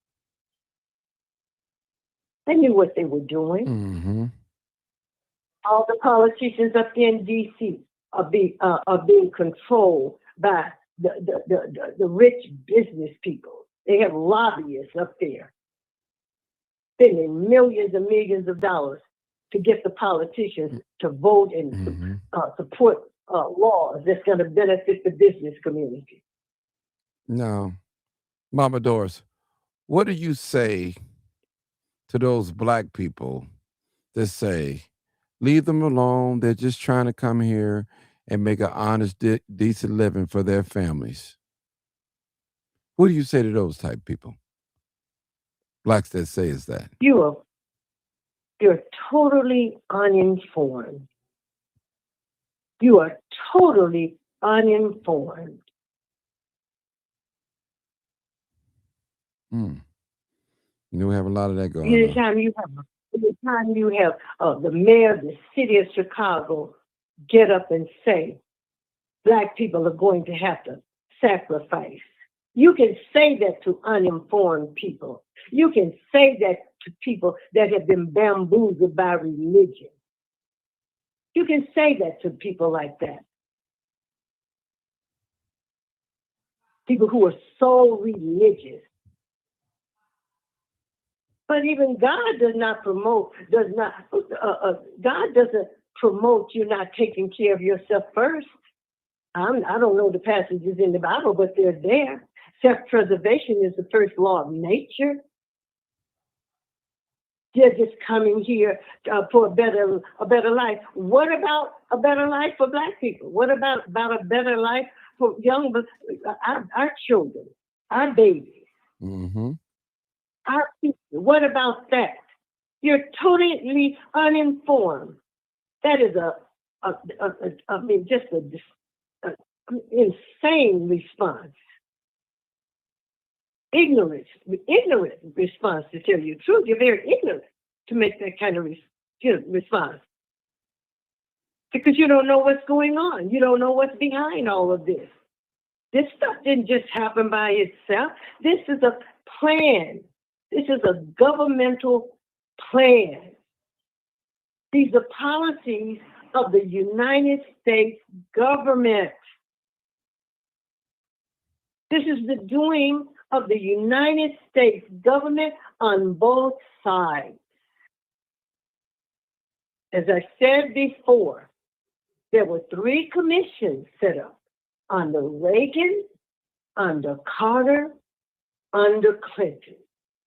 They knew what they were doing. Mm-hmm. All the politicians up there in D.C. are being controlled by the rich business people. They have lobbyists up there spending millions and millions of dollars to get the politicians to vote and support laws that's going to benefit the business community. Now, Mama Doris, what do you say to those Black people that say, leave them alone, they're just trying to come here and make an honest, decent living for their families? What do you say to those type of people? Blacks that say is that? You're totally uninformed. You are totally uninformed. You know, we have a lot of that going on. Anytime you have the mayor of the city of Chicago get up and say, Black people are going to have to sacrifice. You can say that to uninformed people. You can say that to people that have been bamboozled by religion. You can say that to people like that. People who are so religious. But even God God doesn't promote you not taking care of yourself first. I don't know the passages in the Bible, but they're there. Self-preservation is the first law of nature. They're just coming here for a better life. What about a better life for Black people? What about a better life for our children, our babies, our people? What about that? You're totally uninformed. That is just an insane response. Ignorant response, to tell you the truth. You're very ignorant to make that kind of response. Because you don't know what's going on. You don't know what's behind all of this. This stuff didn't just happen by itself. This is a plan. This is a governmental plan. These are policies of the United States government. This is the doing of the United States government on both sides. As I said before, there were 3 commissions set up under Reagan, under Carter, under Clinton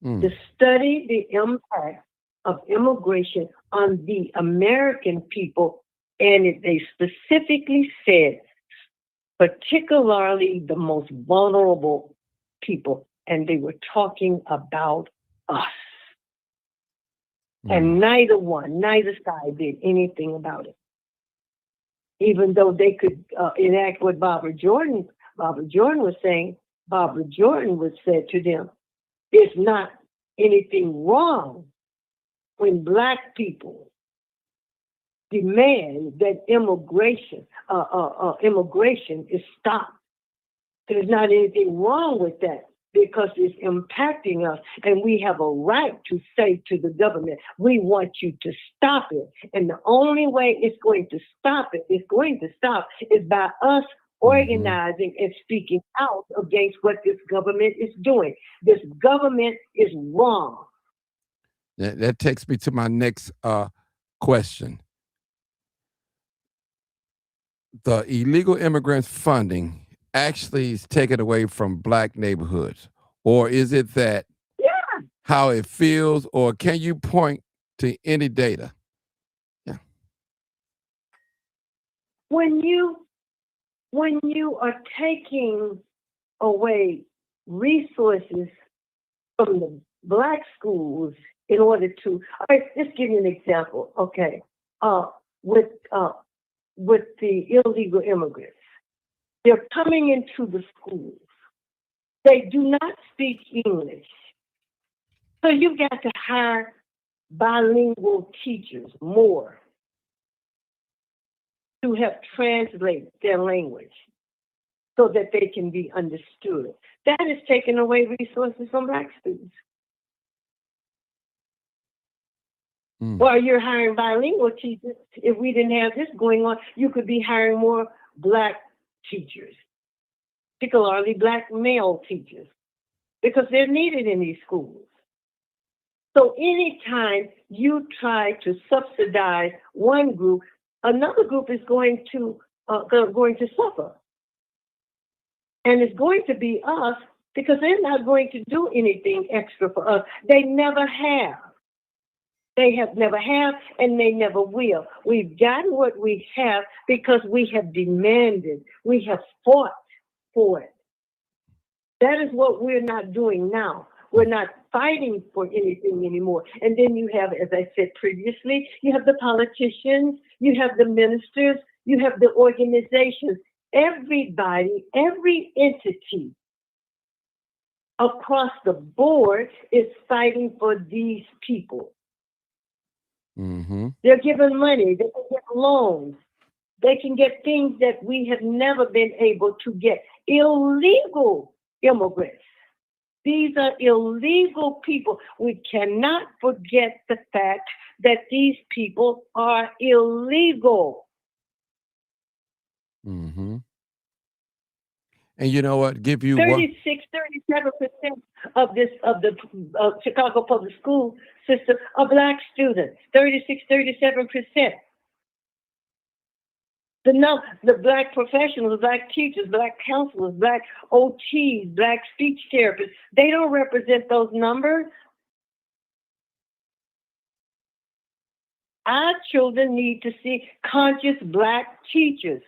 to study the impact of immigration on the American people. And they specifically said particularly the most vulnerable people, and they were talking about us. And neither side did anything about it. Even though they could enact what Barbara Jordan was saying, Barbara Jordan would say to them, there's not anything wrong when Black people demand that immigration is stopped. There's not anything wrong with that because it's impacting us, and we have a right to say to the government, we want you to stop it. And the only way it's going to stop is by us organizing and speaking out against what this government is doing. This government is wrong. That takes me to my next question. The illegal immigrants funding actually is taken away from Black neighborhoods, or is it that how it feels, or can you point to any data? Yeah. When you are taking away resources from the Black schools in order to, all right, let's give you an example. Okay, with the illegal immigrants, they're coming into the schools. They do not speak English, so you've got to hire bilingual teachers more to help translate their language so that they can be understood. That is taking away resources from Black students. While you're hiring bilingual teachers, if we didn't have this going on, you could be hiring more Black teachers, particularly Black male teachers, because they're needed in these schools. So anytime you try to subsidize one group, another group is going to suffer. And it's going to be us, because they're not going to do anything extra for us. They never have. They have never have, and they never will. We've gotten what we have because we have demanded, we have fought for it. That is what we're not doing now. We're not fighting for anything anymore. And then you have, as I said previously, you have the politicians, you have the ministers, you have the organizations. Everybody, every entity across the board is fighting for these people. They're given money, they can get loans, they can get things that we have never been able to get. Illegal immigrants. These are illegal people. We cannot forget the fact that these people are illegal. And you know what? Give you 37% of the Chicago public school system are Black students. 37%. The Black professionals, Black teachers, Black counselors, Black OTs, Black speech therapists, they don't represent those numbers. Our children need to see conscious Black teachers.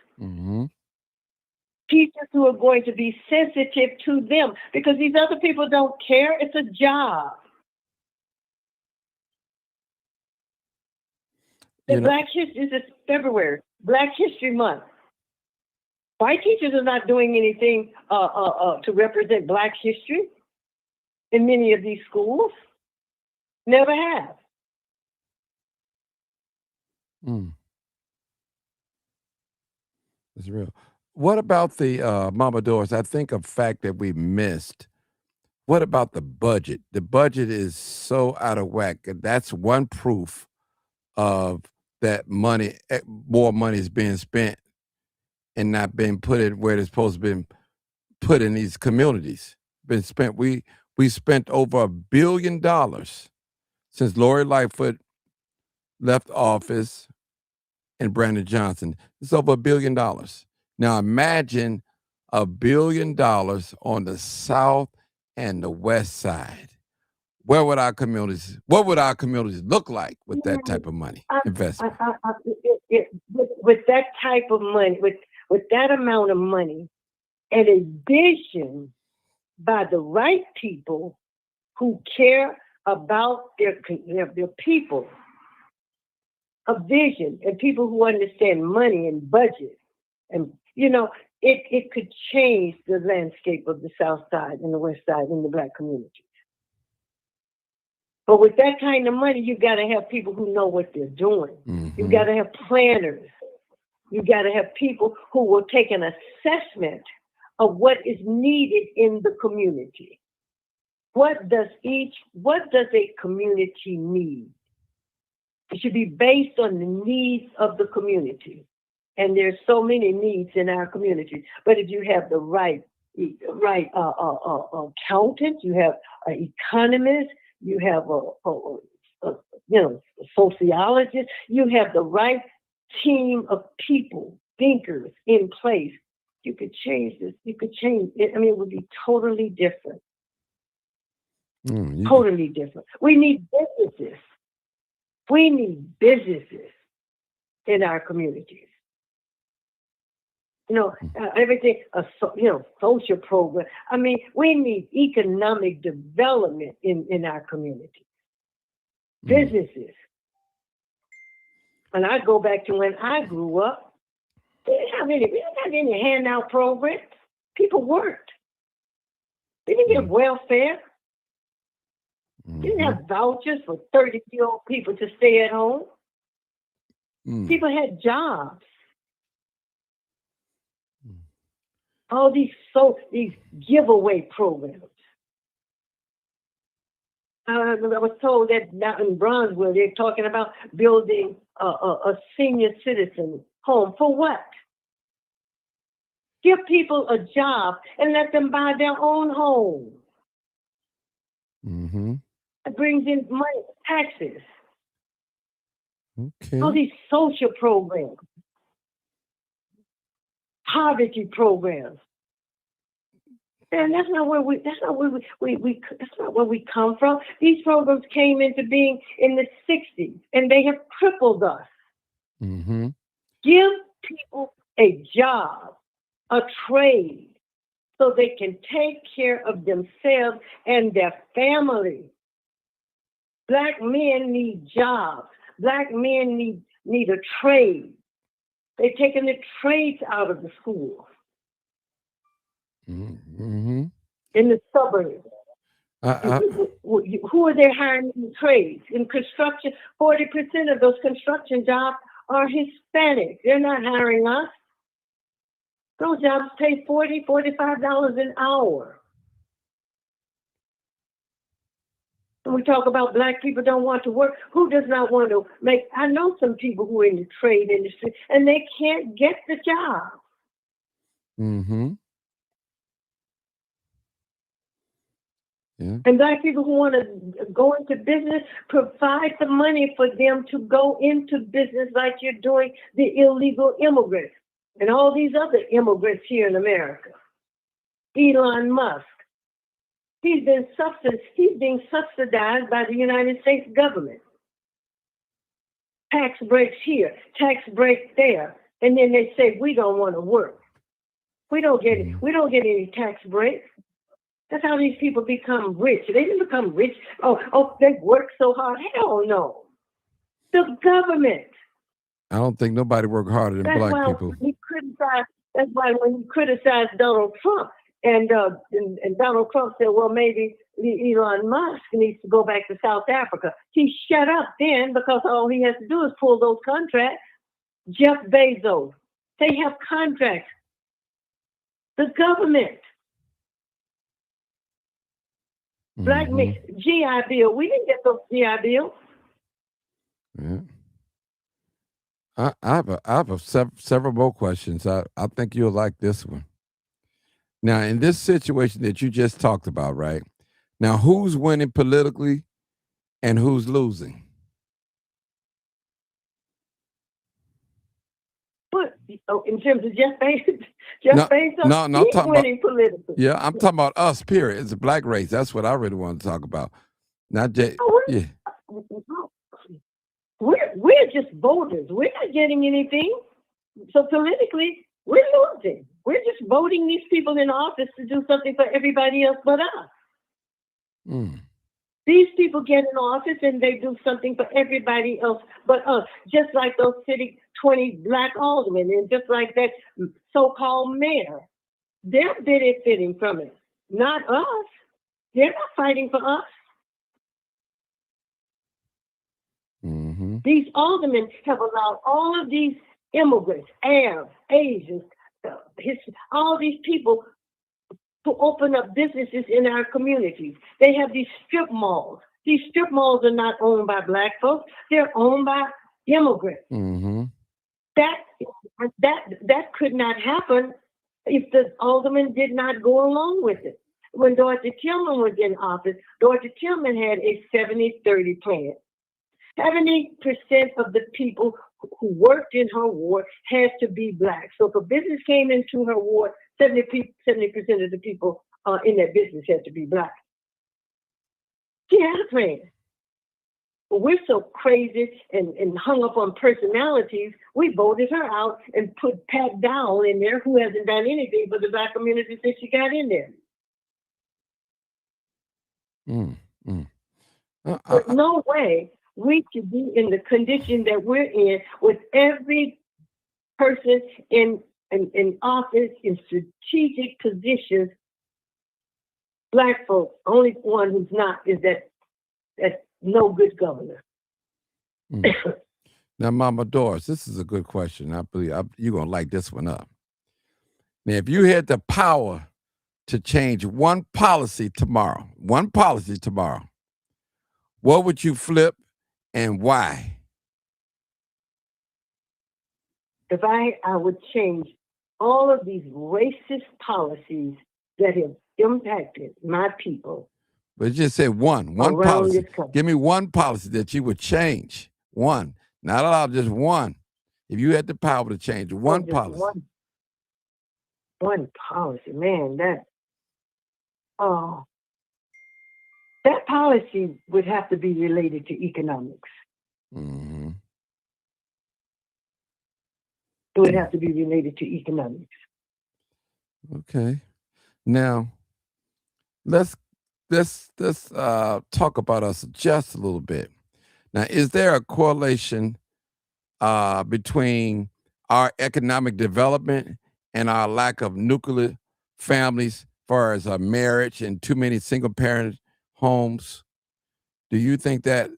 Teachers who are going to be sensitive to them, because these other people don't care. It's a job. Black History is February, Black History Month. White teachers are not doing anything to represent Black history in many of these schools. Never have. It's real. What about the Mama Doris? I think a fact that we missed. What about the budget? The budget is so out of whack. That's one proof of that money, more money is being spent and not being put in where it's supposed to be put in these communities. Been spent. We spent over $1 billion since Lori Lightfoot left office and Brandon Johnson. It's over $1 billion. Now imagine $1 billion on the South and the West Side. What would our communities look like with that type of money investment? With that type of money, with that amount of money and a vision by the right people who care about their people, a vision, and people who understand money and budget. And, it could change the landscape of the South Side and the West Side and the Black community. But with that kind of money, you got to have people who know what they're doing. Mm-hmm. You got to have planners. You got to have people who will take an assessment of what is needed in the community. What does a community need? It should be based on the needs of the community. And there's so many needs in our community. But if you have the right accountant, you have an economist, you have a sociologist, you have the right team of people, thinkers in place, you could change this. You could change it. I mean, it would be totally different. Totally different. We need businesses. We need businesses in our communities. Everything, social program. I mean, we need economic development in our community. Businesses. And I go back to when I grew up, we didn't have any handout programs. People worked. They didn't get welfare. They didn't have vouchers for 30-year-old people to stay at home. People had jobs. All these giveaway programs. I was told that now in Bronzeville they're talking about building a senior citizen home. For what? Give people a job and let them buy their own home. It brings in money, taxes. Okay. All these social programs. Poverty programs. And that's not where we come from. These programs came into being in the 60s and they have crippled us. Give people a job, a trade, so they can take care of themselves and their family. Black men need jobs. Black men need a trade. They're taking the trades out of the schools. In the suburbs. Who are they hiring in trades? In construction, 40% of those construction jobs are Hispanic. They're not hiring us. Those jobs pay $40, $45 an hour. When we talk about Black people don't want to work, who does not want to make? I know some people who are in the trade industry and they can't get the job. Yeah. And Black people who want to go into business, provide the money for them to go into business like you're doing the illegal immigrants and all these other immigrants here in America. Elon Musk. He's being subsidized by the United States government. Tax breaks here, tax breaks there. And then they say, we don't want to work. We don't get any tax breaks. That's how these people become rich. They didn't become rich. Oh, they work so hard. Hell no. The government. I don't think nobody worked harder than Black people. That's why when you criticize Donald Trump, and Donald Trump said, well, maybe Elon Musk needs to go back to South Africa. He shut up then because all he has to do is pull those contracts. Jeff Bezos, they have contracts. The government. Black men, GI Bill. We didn't get those GI Bills. Yeah. I have several more questions. I think you'll like this one. Now, in this situation that you just talked about, right? Now, who's winning politically and who's losing? But in terms of Jeff Bezos, he's winning politically. Yeah, I'm talking about us, period. It's a Black race. That's what I really want to talk about. Not just, yeah. We're just voters. We're not getting anything. So politically, We're losing. We're just voting these people in office to do something for everybody else but us. Mm. These people get in office and they do something for everybody else but us. Just like those 20 black aldermen and just like that so-called mayor. They're benefiting from it, not us. They're not fighting for us. Mm-hmm. These aldermen have allowed all of these immigrants, Arabs, Asians, all these people to open up businesses in our communities. They have these strip malls. These strip malls are not owned by black folks. They're owned by immigrants. Mm-hmm. That could not happen if the aldermen did not go along with it. When Dorothy Tillman was in office, Dorothy Tillman had a 70-30 plan. 70% of the people who worked in her ward had to be black. So if a business came into her ward, 70% of the people in that business had to be black. She had a plan. But we're so crazy and hung up on personalities, we voted her out and put Pat Dowell in there, who hasn't done anything for the black community since she got in there. There's no way we should be in the condition that we're in with every person in office, in strategic positions, black folks. Only one who's not is that no good governor. Now, Mama Doris, this is a good question. I believe you're going to like this one up. Now, if you had the power to change one policy tomorrow, what would you flip and why? If I would change all of these racist policies that have impacted my people. But just say one policy. Give me one policy that you would change. One. Not a lot, just one. If you had the power to change one policy. One policy, man, that policy would have to be related to economics. Mm-hmm. It would have to be related to economics. Okay. Now, let's talk about us just a little bit. Now, is there a correlation between our economic development and our lack of nuclear families, as far as marriage and too many single-parent homes? Do you think that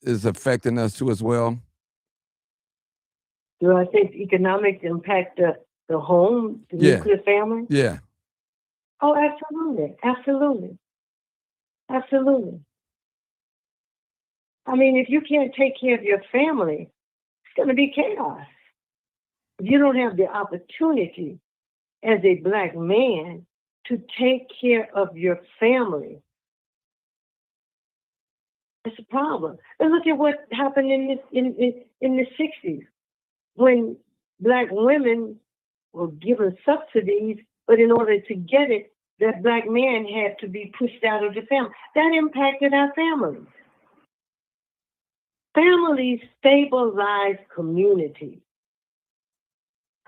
is affecting us too as well? Do I think economics impact the home, the nuclear family? Yeah. Oh, absolutely. I mean, if you can't take care of your family, it's going to be chaos. If you don't have the opportunity as a black man to take care of your family, it's a problem. And look at what happened in the 60s when black women were given subsidies, but in order to get it, that black man had to be pushed out of the family. That impacted our families. Families stabilize communities.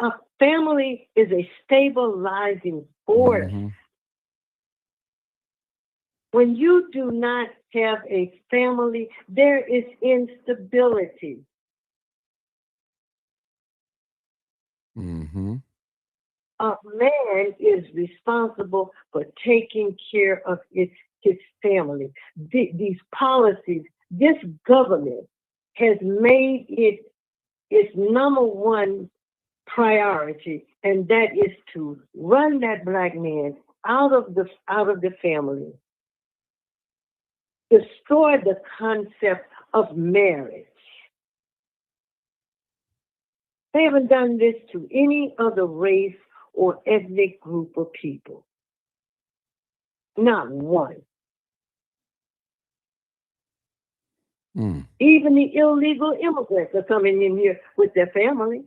A family is a stabilizing force. Mm-hmm. When you do not have a family, there is instability. Mm-hmm. A man is responsible for taking care of his family. These policies, this government has made it its number one priority, and that is to run that black man out of the family, destroy the concept of marriage. They haven't done this to any other race or ethnic group of people. Not one. Even the illegal immigrants are coming in here with their family.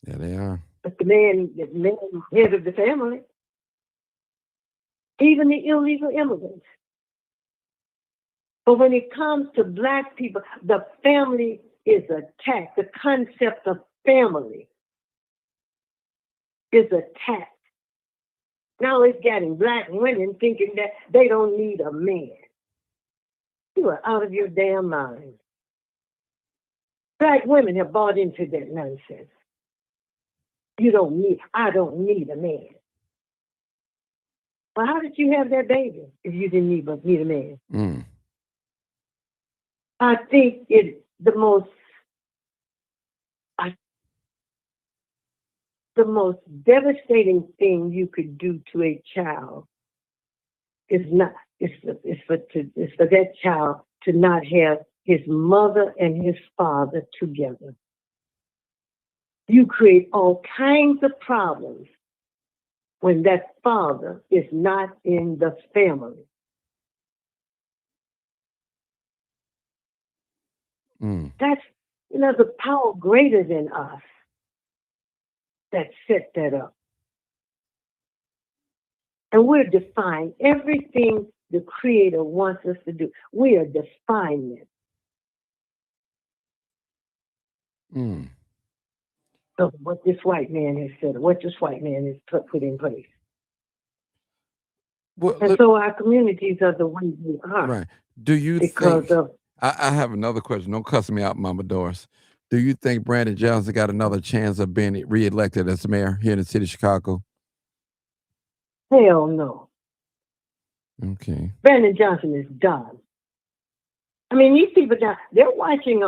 Yeah, they are. But the man head of the family. Even the illegal immigrants. But when it comes to black people, the family is attacked. The concept of family. is attacked. Now it's getting black women thinking that they don't need a man. You are out of your damn mind. Black women have bought into that nonsense. I don't need a man. Well, how did you have that baby if you didn't need a man? Mm. I think it's the most devastating thing you could do to a child is for that child to not have his mother and his father together. You create all kinds of problems when that father is not in the family. Mm. That's, the power greater than us that set that up. And we're defying everything the Creator wants us to do. We are defying it. Mm. Of what this white man has said, what this white man has put in place. Well, and so our communities are the way we are. Right. Do you because think, of I have another question. Don't cuss me out, Mama Doris. Do you think Brandon Johnson got another chance of being reelected as mayor here in the city of Chicago? hell no. Okay. Brandon Johnson is done. I mean, these people down, they're watching,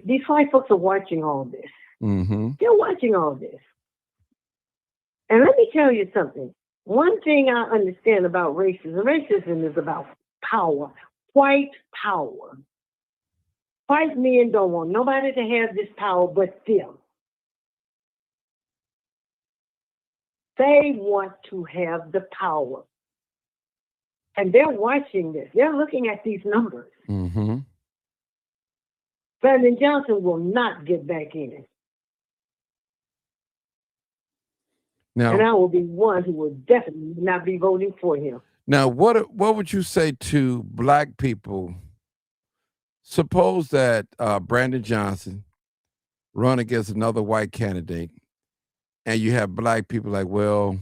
these white folks are watching all this. Mm-hmm. They're watching all this. And let me tell you something. One thing I understand about racism is about power, white power. White men don't want nobody to have this power but them. They want to have the power. And they're watching this. They're looking at these numbers. Mm-hmm. Brandon Johnson will not get back in. Now, and I will be one who will definitely not be voting for him. Now, what would you say to black people? Suppose that Brandon Johnson run against another white candidate, and you have black people like, well,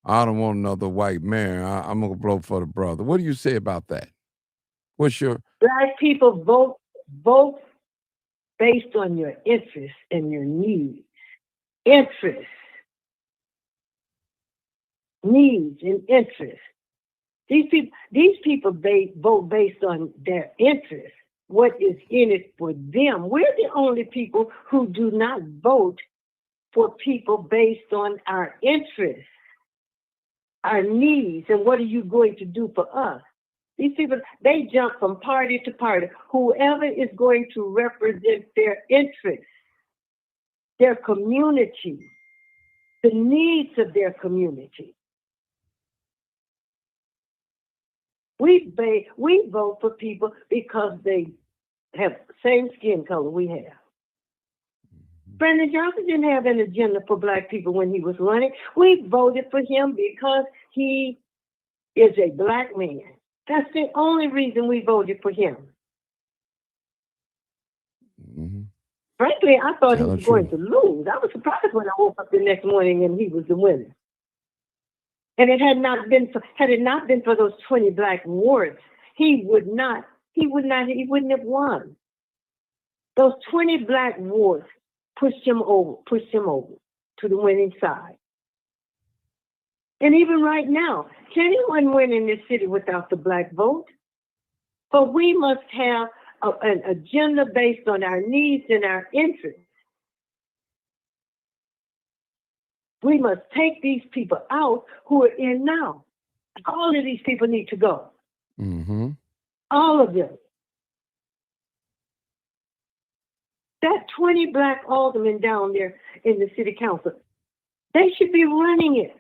I don't want another white mayor. I'm gonna vote for the brother. What do you say about that? What's your Black people vote based on your interests and your needs. Interests, needs, and interests. These people vote based on their interests. What is in it for them? We're the only people who do not vote for people based on our interests, our needs, and what are you going to do for us? These people, they jump from party to party. Whoever is going to represent their interests, their community, the needs of their community. We vote for people because they have the same skin color we have. Brandon Johnson didn't have an agenda for black people when he was running. We voted for him because he is a black man. That's the only reason we voted for him. mm-hmm. Frankly, I thought he Tell was the going truth. to lose. I was surprised when I woke up the next morning and he was the winner. And it had it not been for those 20 black wards, he wouldn't have won. Those 20 black wards pushed him over to the winning side. And even right now, can anyone win in this city without the black vote? But we must have an agenda based on our needs and our interests. We must take these people out who are in now. All of these people need to go. Mm-hmm. All of them. That 20 black aldermen down there in the city council, they should be running it.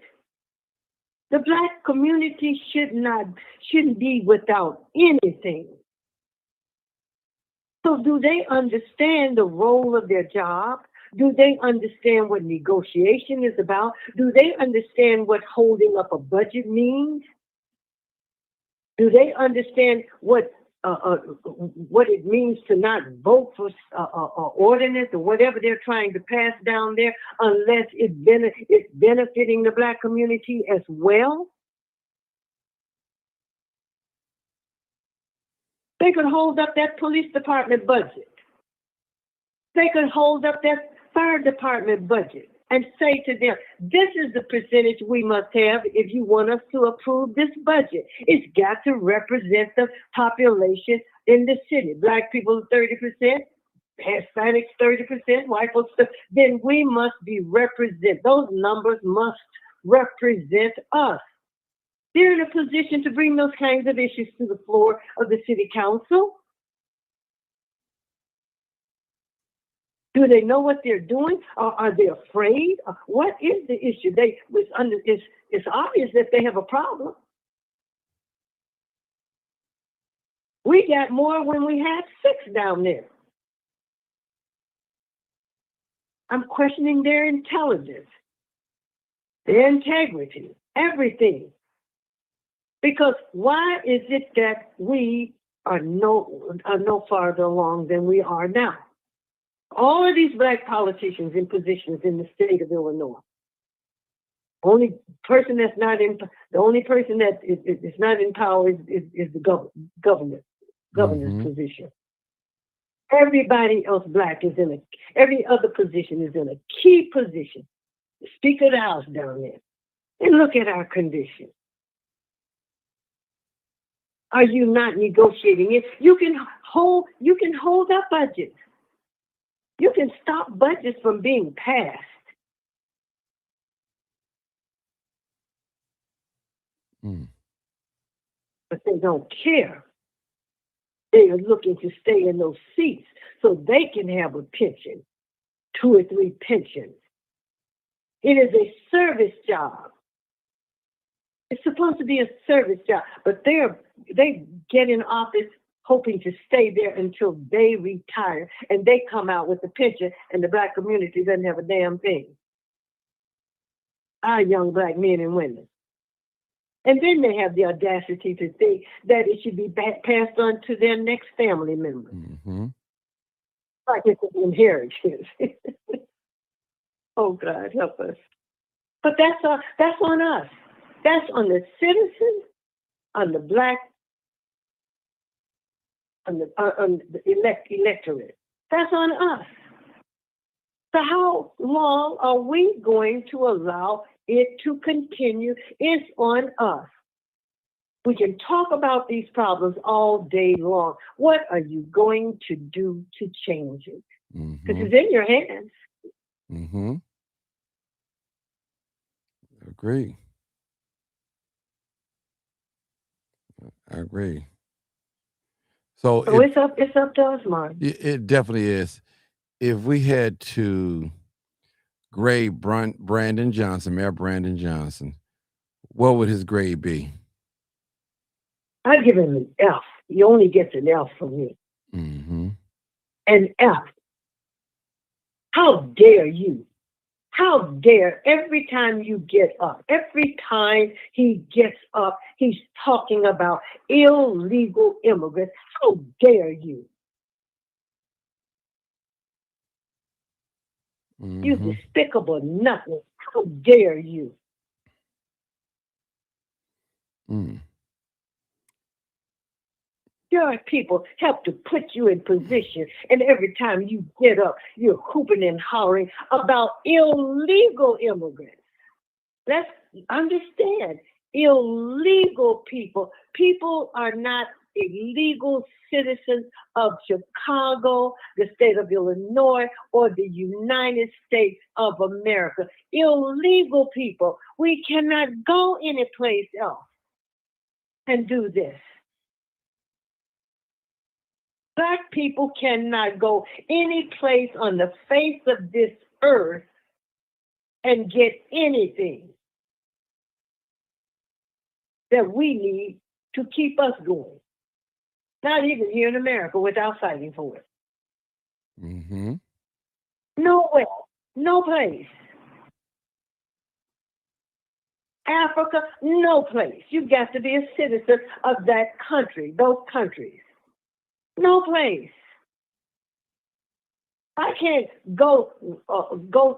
The black community shouldn't be without anything. So do they understand the role of their job? Do they understand what negotiation is about? Do they understand what holding up a budget means? Do they understand what what it means to not vote for ordinance or whatever they're trying to pass down there, unless it's benefiting the Black community as well. They could hold up that police department budget. They could hold up that fire department budget and say to them, this is the percentage we must have if you want us to approve this budget. It's got to represent the population in the city. Black people 30%, Hispanics 30%, white folks, then we must be represent. Those numbers must represent us. They're in a position to bring those kinds of issues to the floor of the city council. Do they know what they're doing? Are they afraid? What is the issue? It's obvious that they have a problem. We got more when we had 6 down there. I'm questioning their intelligence, their integrity, everything. Because why is it that we are no farther along than we are now? All of these Black politicians in positions in the state of Illinois. The only person that is not in power is the governor's position. Everybody else Black is every other position is in a key position. The Speaker of the House down there. And look at our condition. Are you not negotiating it? You can hold up budgets. You can stop budgets from being passed. But they don't care. They are looking to stay in those seats so they can have a pension, 2 or 3 pensions. It is a service job. It's supposed to be a service job, but they get in office hoping to stay there until they retire, and they come out with a pension, and the Black community doesn't have a damn thing. Our young Black men and women. And then they have the audacity to think that it should be passed on to their next family member. Like it's an inheritance. Oh God, help us. But that's on us. That's on the citizens, on the Black, on the electorate. That's on us. So how long are we going to allow it to continue? It's on us. We can talk about these problems all day long. What are you going to do to change it? Because it's in your hands. Agree. I agree. So it's up to us, Mark. It definitely is. If we had to grade Brandon Johnson, Mayor Brandon Johnson, what would his grade be? I'd give him an F. He only gets an F from me. An F. How dare you? How dare every time you get up, every time he gets up, he's talking about illegal immigrants. How dare you? You despicable nothing. How dare you? Your people help to put you in position, and every time you get up, you're hooping and hollering about illegal immigrants. Let's understand, illegal people. People are not illegal citizens of Chicago, the state of Illinois, or the United States of America. Illegal people. We cannot go anyplace else and do this. Black people cannot go any place on the face of this earth and get anything that we need to keep us going. Not even here in America without fighting for it. Nowhere, no place. Africa, no place. You've got to be a citizen of that country, those countries. No place. I can't go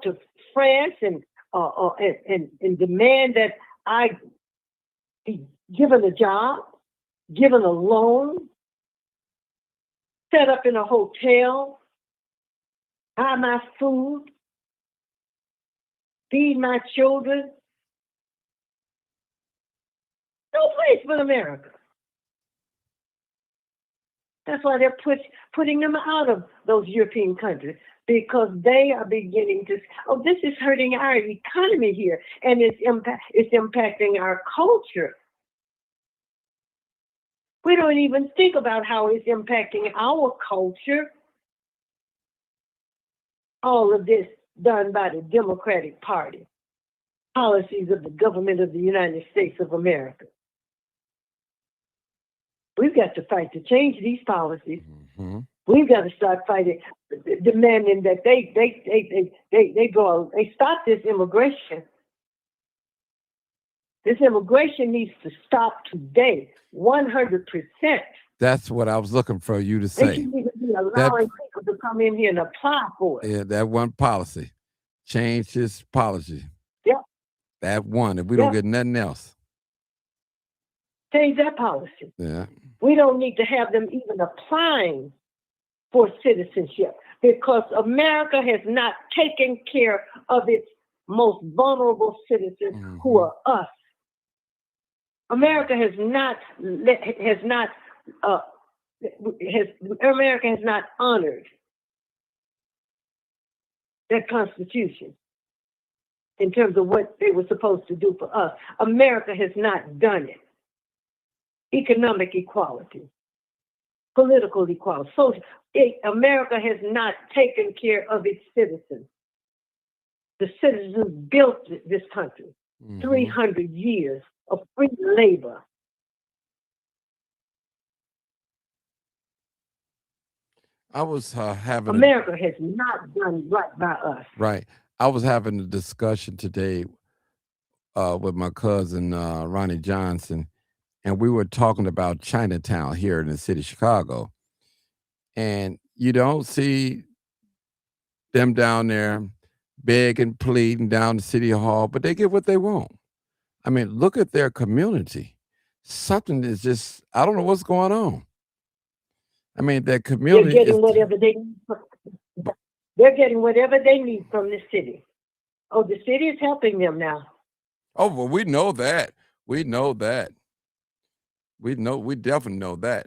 to France and demand that I be given a job, given a loan, set up in a hotel, buy my food, feed my children. No place but America. That's why they're putting them out of those European countries, because they are beginning to, oh, this is hurting our economy here, and it's impacting our culture. We don't even think about how it's impacting our culture. All of this done by the Democratic Party, policies of the government of the United States of America. We've got to fight to change these policies. Mm-hmm. We've got to start fighting, demanding that they stop this immigration. This immigration needs to stop today, 100%. That's what I was looking for you to They say. shouldn't even be allowing people to come in here and apply for it. Yeah, that one policy. Change this policy. Yep. That one. If we don't get nothing else. Change that policy. Yeah. We don't need to have them even applying for citizenship, because America has not taken care of its most vulnerable citizens, who are us. America has not honored that Constitution in terms of what they were supposed to do for us. America has not done it. Economic equality, political equality, social. America has not taken care of its citizens. The citizens built this country. 300 years of free labor. I was having America has not done right by us. Right. I was having a discussion today with my cousin Ronnie Johnson, and we were talking about Chinatown here in the city of Chicago. And you don't see them down there begging, pleading down the city hall, but they get what they want. I mean, look at their community. Something is just, I don't know what's going on. I mean, their community They're getting whatever they need. They're getting whatever they need from the city. Oh, the city is helping them now. Oh, well, we know that. We know that. We definitely know that.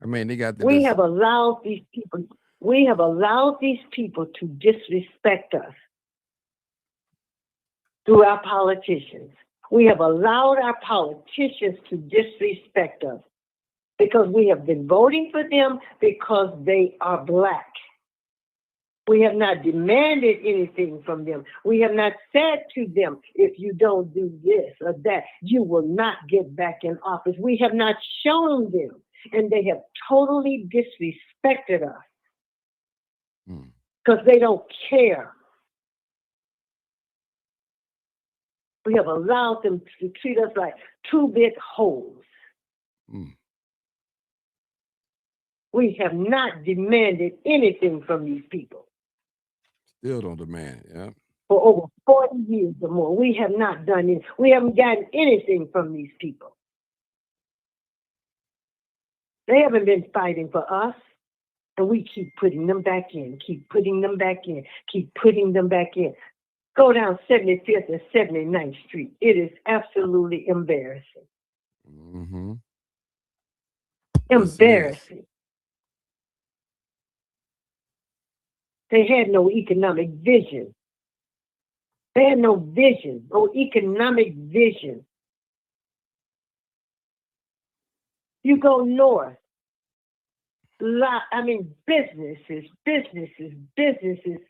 I mean, they got the. We have allowed these people. We have allowed these people to disrespect us through our politicians. We have allowed our politicians to disrespect us because we have been voting for them because they are Black. We have not demanded anything from them. We have not said to them, if you don't do this or that, you will not get back in office. We have not shown them, and they have totally disrespected us because they don't care. We have allowed them to treat us like two-bit holes. We have not demanded anything from these people. Still don't demand, yeah. For over 40 years or more, we have not done it. We haven't gotten anything from these people. They haven't been fighting for us, and we keep putting them back in, keep putting them back in, keep putting them back in. Go down 75th and 79th Street. It is absolutely embarrassing. Embarrassing. They had no economic vision. They had no vision, no economic vision. You go north, businesses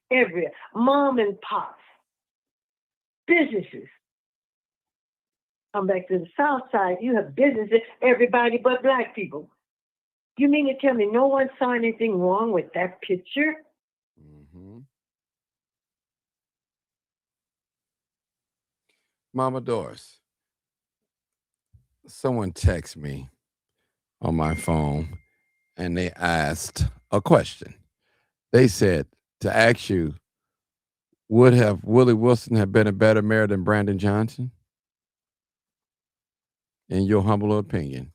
everywhere. Mom and pops, businesses. Come back to the south side, you have businesses, everybody but Black people. You mean to tell me no one saw anything wrong with that picture? Mama Doris, someone text me on my phone, and they asked a question. They said to ask you, would have Willie Wilson have been a better mayor than Brandon Johnson? In your humble opinion.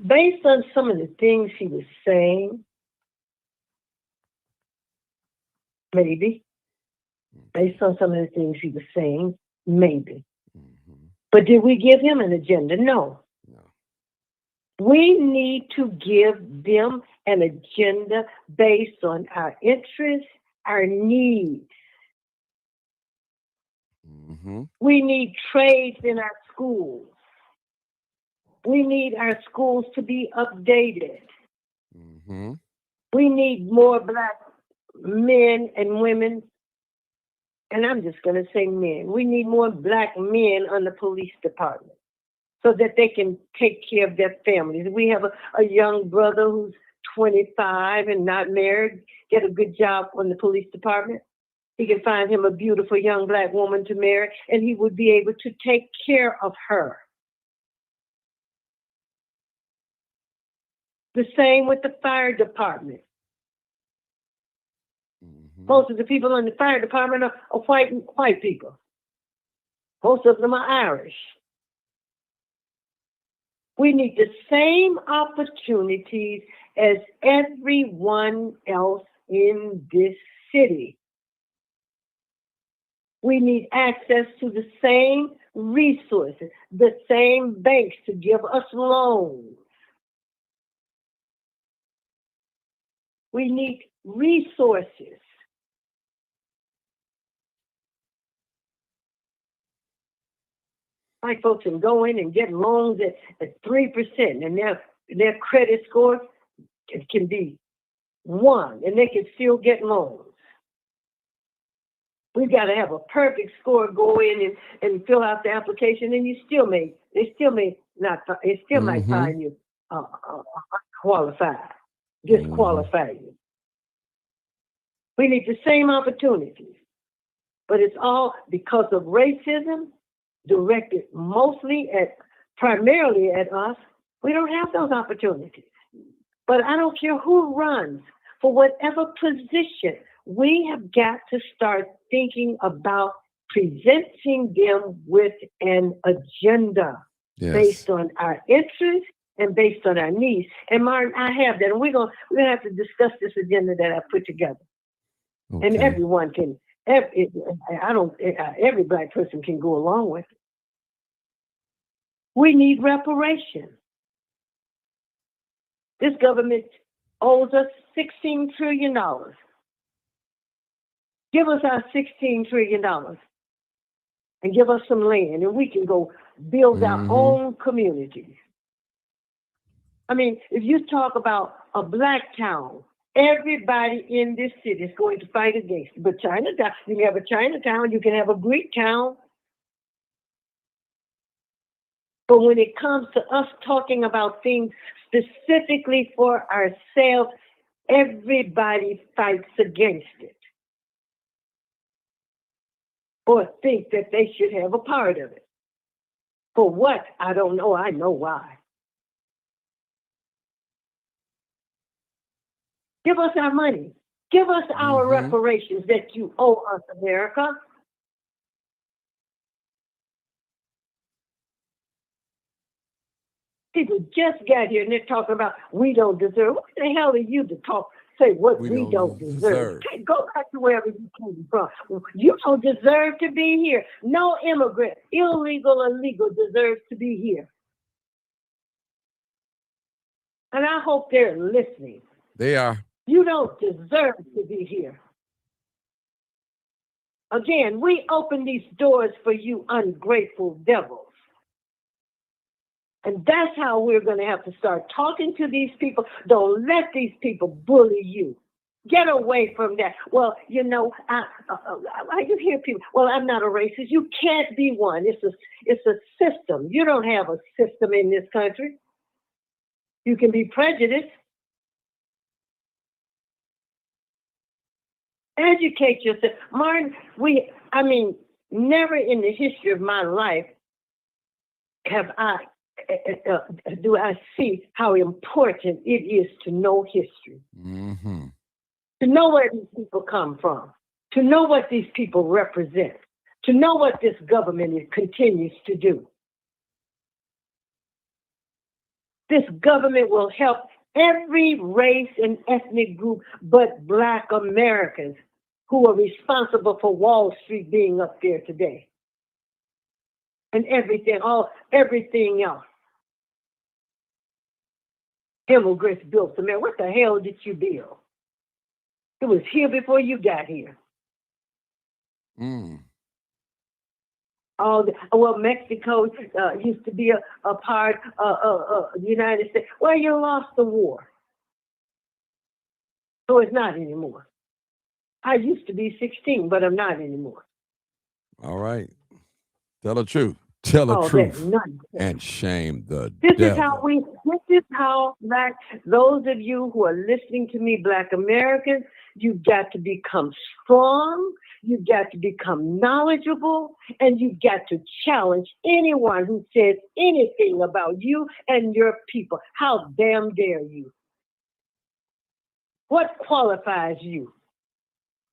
Based on some of the things he was saying, maybe. Based on some of the things he was saying, maybe. Mm-hmm. But did we give him an agenda? No. We need to give them an agenda based on our interests, our needs. Mm-hmm. We need trades in our schools. We need our schools to be updated. Mm-hmm. We need more Black men and women, and I'm just going to say men. We need more Black men on the police department so that they can take care of their families. We have a young brother who's 25 and not married, get a good job on the police department. He can find him a beautiful young Black woman to marry, and he would be able to take care of her. The same with the fire department. Mm-hmm. Most of the people in the fire department are white people. Most of them are Irish. We need the same opportunities as everyone else in this city. We need access to the same resources, the same banks to give us loans. We need resources. White folks can go in and get loans at 3%, and their credit score can be 1, and they can still get loans. We've got to have a perfect score, go in and fill out the application, and they still might Mm-hmm. find you qualified, disqualify you. We need the same opportunities, but it's all because of racism directed primarily at us. We don't have those opportunities. But I don't care who runs for whatever position. We have got to start thinking about presenting them with an agenda based on our interests and based on our needs. And Martin, I have that, and we're gonna have to discuss this agenda that I put together. Okay. And everyone can. Every Black person can go along with it. We need reparations. This government owes us $16 trillion. Give us our $16 trillion and give us some land, and we can go build our own communities. I mean, if you talk about a Black town, everybody in this city is going to fight against it. But Chinatown, you can have a Chinatown, you can have a Greek town. But when it comes to us talking about things specifically for ourselves, everybody fights against it. Or think that they should have a part of it. For what? I don't know. I know why. Give us our money. Give us our reparations that you owe us, America. People just got here and they're talking about we don't deserve. What the hell are you to say what we don't deserve? Go back to wherever you came from. You don't deserve to be here. No immigrant, illegal or legal, deserves to be here. And I hope they're listening. They are. You don't deserve to be here. Again, we open these doors for you ungrateful devils. And that's how we're going to have to start talking to these people. Don't let these people bully you. Get away from that. Well, I just hear people, well, I'm not a racist. You can't be one. It's a system. You don't have a system in this country. You can be prejudiced. Educate yourself. Martin, never in the history of my life do I see how important it is to know history, Mm-hmm. to know where these people come from, to know what these people represent, to know what this government continues to do. This government will help every race and ethnic group but Black Americans who are responsible for Wall Street being up there today. And everything else. Immigrants built America. What the hell did you build? It was here before you got here. Mm. Mexico used to be a part of the United States. Well, you lost the war. So it's not anymore. I used to be 16, but I'm not anymore. All right. Tell the truth. Tell the Oh, truth. that's nonsense. And shame the This devil. is how those of you who are listening to me, Black Americans, you've got to become strong, you've got to become knowledgeable, and you've got to challenge anyone who says anything about you and your people. How damn dare you? What qualifies you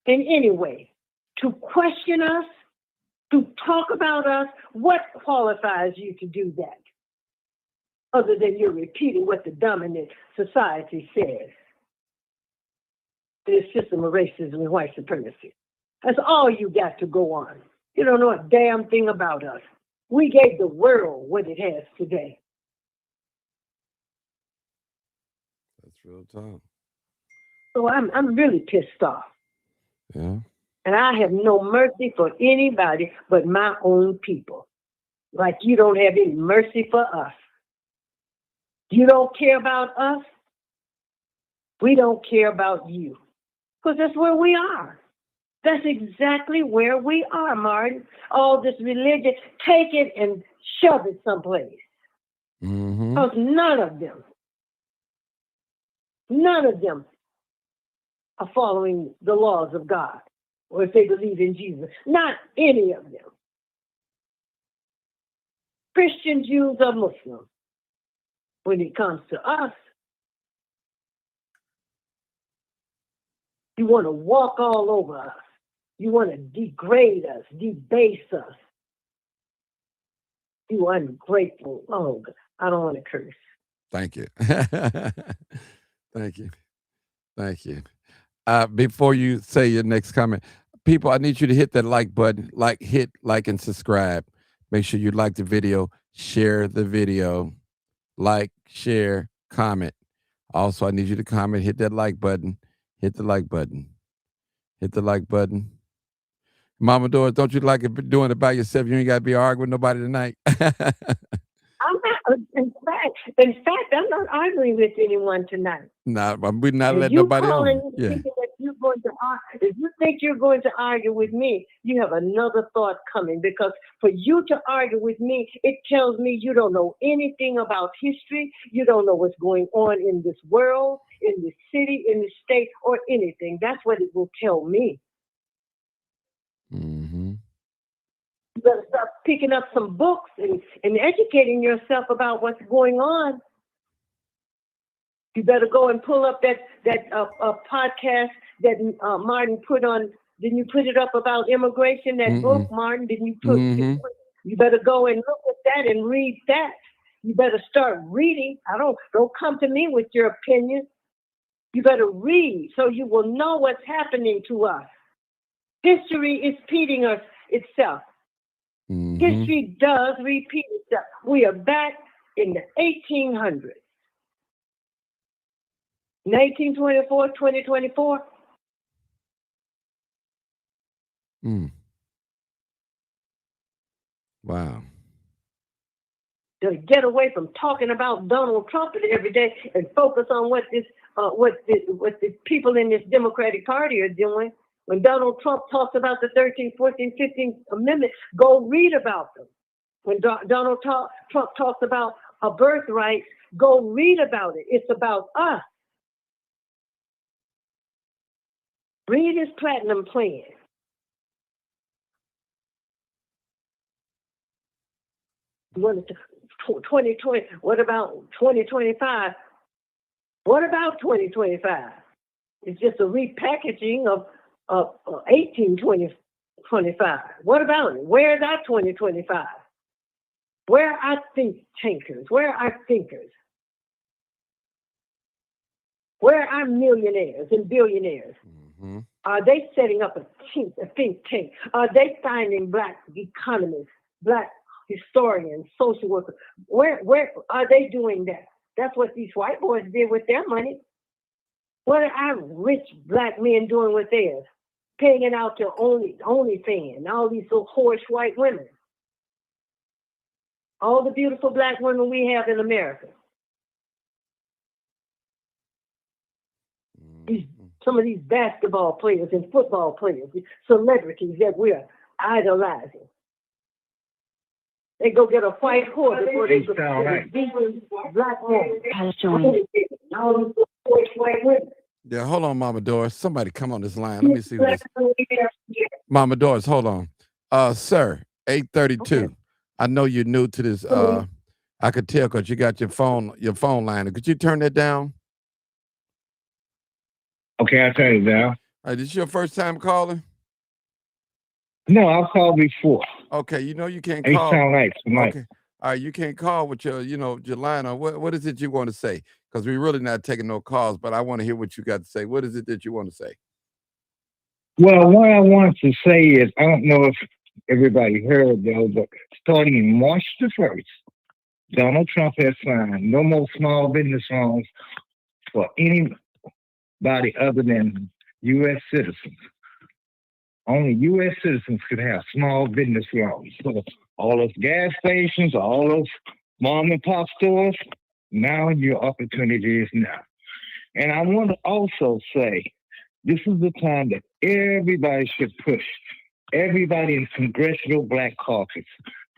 in any way to question us, to talk about us? What qualifies you to do that? Other than you're repeating what the dominant society says. This system of racism and white supremacy. That's all you got to go on. You don't know a damn thing about us. We gave the world what it has today. That's real talk. So I'm really pissed off. Yeah. And I have no mercy for anybody but my own people. Like you don't have any mercy for us. You don't care about us. We don't care about you. Because that's where we are. That's exactly where we are, Martin. All this religion, take it and shove it someplace. Mm-hmm. Because none of them are following the laws of God, or if they believe in Jesus. Not any of them. Christian, Jews, or Muslims. When it comes to us, you want to walk all over us. You want to degrade us, debase us. You ungrateful. Oh, I don't want to curse. Thank you. Thank you. Thank you. Before you say your next comment, people, I need you to hit that like button, hit like and subscribe. Make sure you like the video, share the video, like, share, comment. Also, I need you to comment, hit that like button, hit the like button, hit the like button. Mama Doris, don't you like it doing it by yourself? You ain't got to be arguing with nobody tonight. I'm not, in fact, I'm not arguing with anyone tonight. Nah, we're not If letting you nobody calling on. Yeah. thinking that you're going to if you think you're going to argue with me, you have another thought coming, because for you to argue with me, it tells me you don't know anything about history. You don't know what's going on in this world, in this city, in this state, or anything. That's what it will tell me. Mm-hmm. You better start picking up some books and educating yourself about what's going on. You better go and pull up that podcast that Martin put on. Didn't you put it up about immigration? That book, Martin. Didn't you put? You better go and look at that and read that. You better start reading. Don't come to me with your opinion. You better read so you will know what's happening to us. History is repeating itself. Mm-hmm. History does repeat itself. We are back in the 1800s. 1924, 2024. Wow. To get away from talking about Donald Trump every day and focus on what the people in this Democratic Party are doing. When Donald Trump talks about the 13th, 14th, 15th Amendment, go read about them. When Donald Trump talks about a birthright, go read about it. It's about us. Read his platinum plan. You want to 2020? What about 2025? What about 2025? It's just a repackaging of 1825. What about it? Where's our 2025? Where are our think tankers? Where are our thinkers? Where are millionaires and billionaires? Mm-hmm. Are they setting up a think tank? Are they finding Black economists, Black historians, social workers? Where are they doing that? That's what these white boys did with their money. What are our rich Black men doing with theirs? Paying it out to OnlyFans, all these little whorish white women. All the beautiful Black women we have in America. Some of these basketball players and football players, celebrities that we're idolizing. They go get a white horse before they go get a Black woman. All these whorish white women. Yeah, hold on, Mama Doris. Somebody come on this line. Let me see this. Mama Doris, hold on. Sir, 832. Okay. I know you're new to this. I could tell because you got your phone line. Could you turn that down? Okay, I'll turn it down. This is your first time calling? No, I've called before. Okay, you know you can't Ain't call. sound right tonight. Okay. All right, you can't call with your line on. What is it you want to say? Because we're really not taking no calls, but I want to hear what you got to say. What is it that you want to say? Well, what I wanted to say is, I don't know if everybody heard though, but starting March the 1st, Donald Trump has signed no more small business loans for anybody other than U.S. citizens. Only U.S. citizens could have small business loans. So all those gas stations, all those mom and pop stores, now your opportunity is now. And I want to also say, this is the time that everybody should push, everybody in Congressional Black Caucus,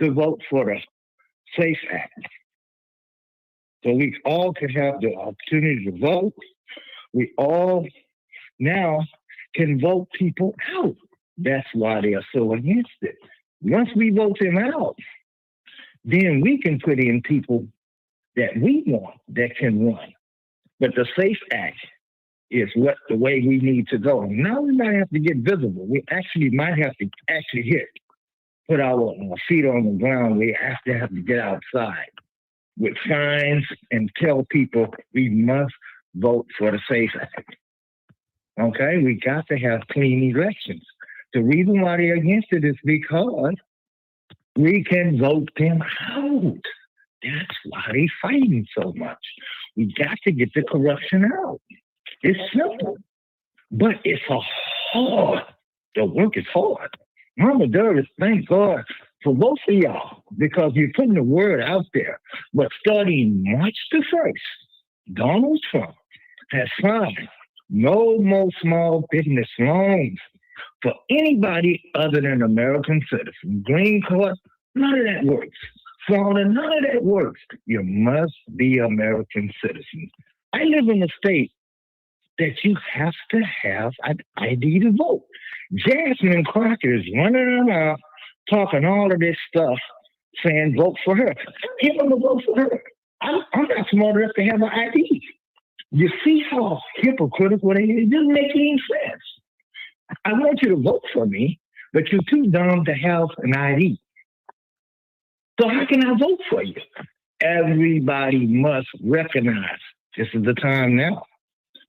to vote for the SAFE Act. So we all can have the opportunity to vote. We all now can vote people out. That's why they are so against it. Once we vote them out, then we can put in people that we want that can run. But the SAFE Act is the way we need to go. Now we might have to get visible. We actually might have to put our feet on the ground. We have to get outside with signs and tell people we must vote for the SAFE Act. Okay, we got to have clean elections. The reason why they're against it is because we can vote them out. That's why they're fighting so much. We got to get the corruption out. It's simple, but it's hard. The work is hard. Mama Doris, thank God for both of y'all because you're putting the word out there. But starting March the 1st, Donald Trump has signed no more small business loans for anybody other than American citizens. Green card, none of that works. Florida, none of that works. You must be American citizens. I live in a state that you have to have an ID to vote. Jasmine Crockett is running around talking all of this stuff, saying vote for her. Give them a vote for her. I'm not smart enough to have an ID. You see how hypocritical it is? It doesn't make any sense. I want you to vote for me, but you're too dumb to have an ID. So how can I vote for you? Everybody must recognize this is the time now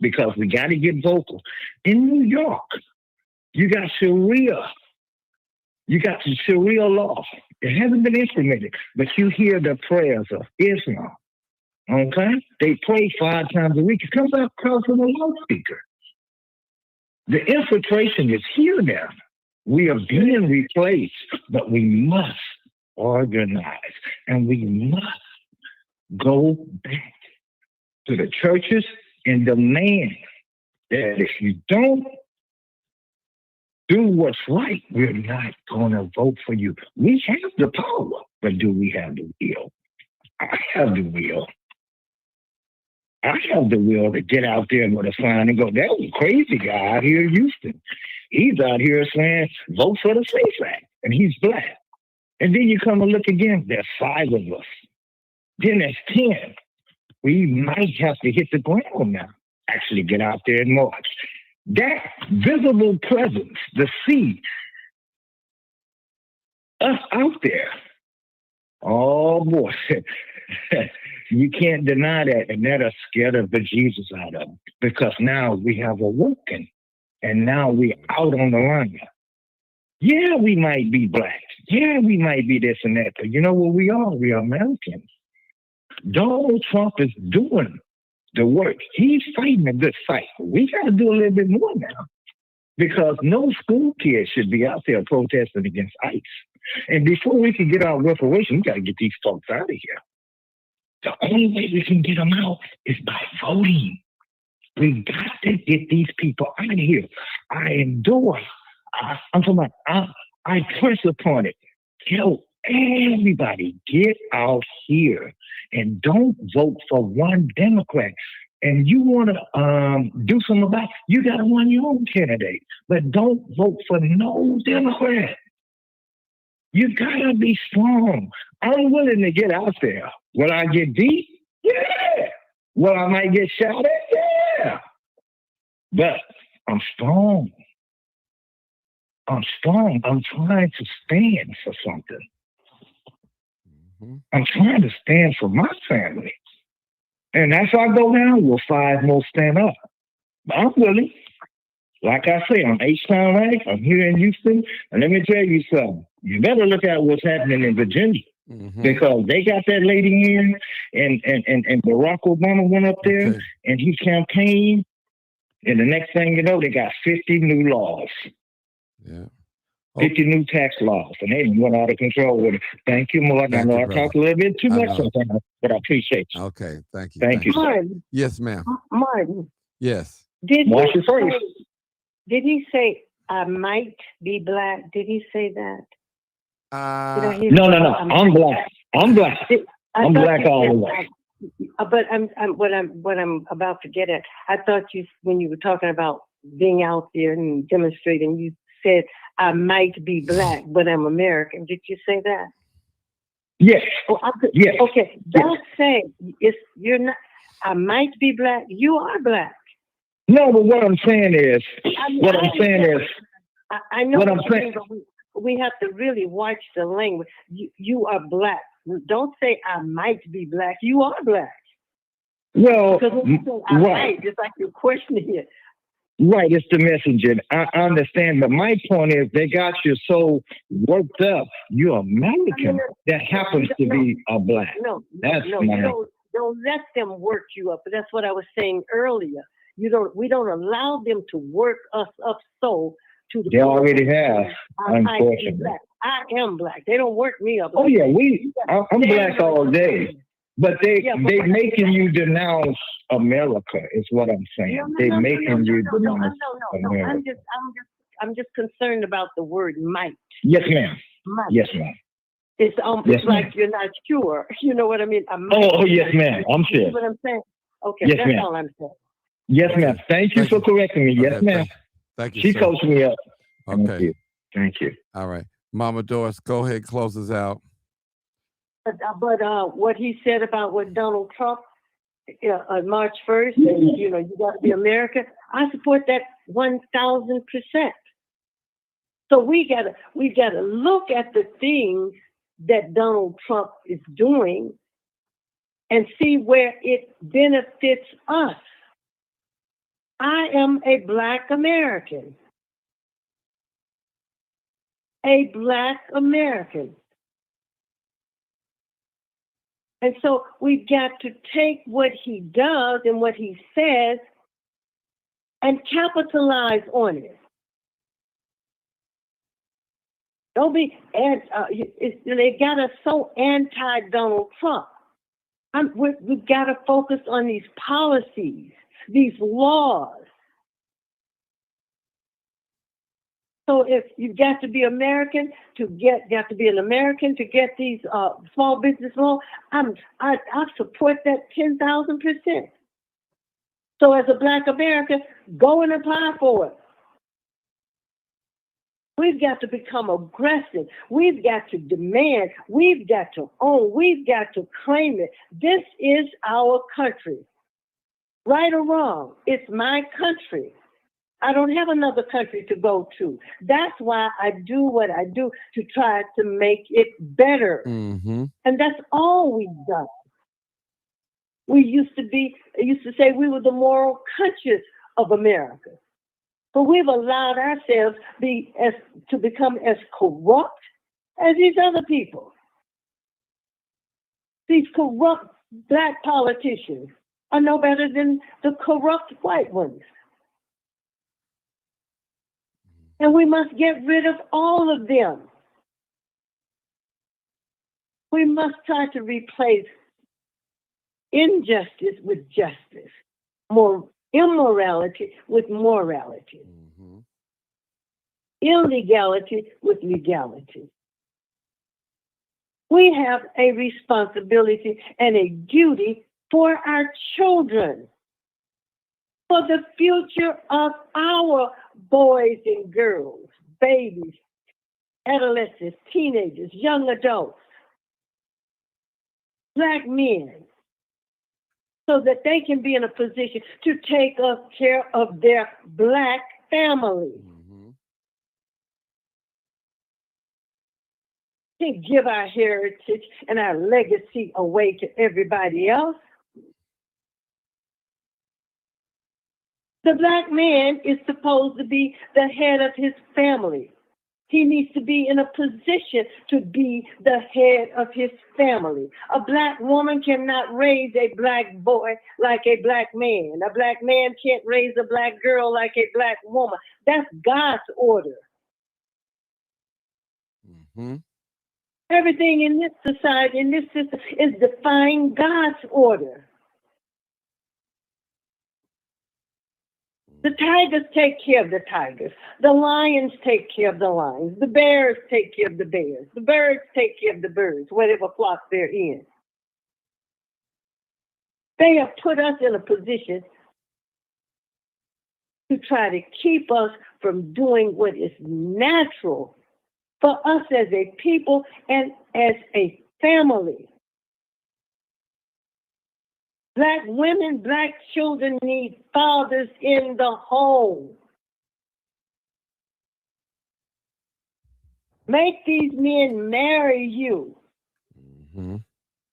because we got to get vocal. In New York, you got Sharia. You got the Sharia law. It hasn't been implemented, but you hear the prayers of Islam. Okay? They pray 5 times a week. It comes out across from a loudspeaker. The infiltration is here now. We are being replaced, but we must organize and we must go back to the churches and demand that if you don't do what's right, we're not going to vote for you. We have the power, but do we have the will? I have the will. I have the will to get out there with a sign and go, that was a crazy guy out here in Houston. He's out here saying, vote for the SAFE Act, and he's Black. And then you come and look again, there's 5 of us. Then that's 10. We might have to hit the ground now. Actually get out there and march. That visible presence, the sea, us out there. Oh boy, you can't deny that, and that has scared the Jesus out of them, because now we have awoken, and now we're out on the line. Yeah, we might be black. Yeah, we might be this and that, but you know what we are? We are Americans. Donald Trump is doing the work. He's fighting a good fight. We got to do a little bit more now, because no school kids should be out there protesting against ICE. And before we can get our reparation, we got to get these folks out of here. The only way we can get them out is by voting. We got to get these people out of here. I endorse. I'm talking about, I press upon it. Tell everybody, get out here and don't vote for one Democrat. And you want to do something about it, you got to run your own candidate. But don't vote for no Democrat. You gotta be strong. I'm willing to get out there. Will I get beat? Yeah. Will I might get shot at? Yeah. But I'm strong. I'm strong. I'm trying to stand for something. Mm-hmm. I'm trying to stand for my family. And as I go down, will 5 more stand up. But I'm willing. Like I say, I'm H-Town Life. I'm here in Houston. And let me tell you something. You better look at what's happening in Virginia. Mm-hmm. Because they got that lady in, and Barack Obama went up there, and he campaigned. And the next thing you know, they got 50 new laws. Yeah. 50 new tax laws. And they went out of control with it. Thank you, Martin. I know I talk a little bit too much sometimes, but I appreciate you. Okay. Thank you. Thank you, sir. Martin, Yes, ma'am. Martin, Yes. did Watch he it first. say, did he say, I might be black? Did he say that? Did I hear No. that? I'm black. I'm black. I'm thought black you all the said, way. But what I'm about to get at, I thought you, when you were talking about being out there and demonstrating, you said, I might be black, but I'm American. Did you say that? Yes. Oh, Yes. Okay. Don't say you're not. I might be black. You are black. No, but what I'm saying is, I know what I'm saying. but we have to really watch the language. You are black. Don't say I might be black. You are black. Well, Because when you say I might, it's like you're questioning it. Right, it's the messenger. I understand, but my point is they got you so worked up. You're American that happens to be a black. Don't let them work you up. That's what I was saying earlier. We don't allow them to work us up so to the They already have, unfortunately. I am black. They don't work me up. Oh yeah, I'm black all day. But they making you denounce America is what I'm saying. They making you denounce America. I'm just concerned about the word might. Yes, ma'am. Might. Yes, ma'am. It's yes, like ma'am. You're not sure. You know what I mean? Oh, yes, ma'am. I'm sure. You know what I'm saying? Okay, yes, that's ma'am. all I'm saying. Yes, ma'am. Thank you for correcting me. Yes, ma'am. Thank you. She coached me up. Okay. Thank you. All right. Mama Doris, go ahead, close us out. But what he said about what Donald Trump on March 1st, and, you got to be American, I support that 1,000%. So we gotta look at the things that Donald Trump is doing and see where it benefits us. I am a Black American. A Black American. And so we've got to take what he does and what he says and capitalize on it. Don't be, they got us so anti-Donald Trump. We've got to focus on these policies, these laws. So if you've got to be American got to be an American to get these small business loans, I support that 10,000%. So as a Black American, go and apply for it. We've got to become aggressive. We've got to demand. We've got to own. We've got to claim it. This is our country. Right or wrong, it's my country. I don't have another country to go to. That's why I do what I do, to try to make it better. Mm-hmm. And that's all we've done. We used to say we were the moral conscience of America. But we've allowed ourselves to become as corrupt as these other people. These corrupt black politicians are no better than the corrupt white ones. And we must get rid of all of them. We must try to replace injustice with justice, more immorality with morality, Mm-hmm. illegality with legality. We have a responsibility and a duty for our children, for the future of our boys and girls, babies, adolescents, teenagers, young adults, black men, so that they can be in a position to take care of their black families. Mm-hmm. To give our heritage and our legacy away to everybody else. The black man is supposed to be the head of his family. He needs to be in a position to be the head of his family. A black woman cannot raise a black boy like a black man. A black man can't raise a black girl like a black woman. That's God's order. Mm-hmm. Everything in this society, in this system, is defying God's order. The tigers take care of the tigers. The lions take care of the lions. The bears take care of the bears. The birds take care of the birds, whatever flock they're in. They have put us in a position to try to keep us from doing what is natural for us as a people and as a family. Black women, black children need fathers in the home. Make these men marry you. Mm-hmm.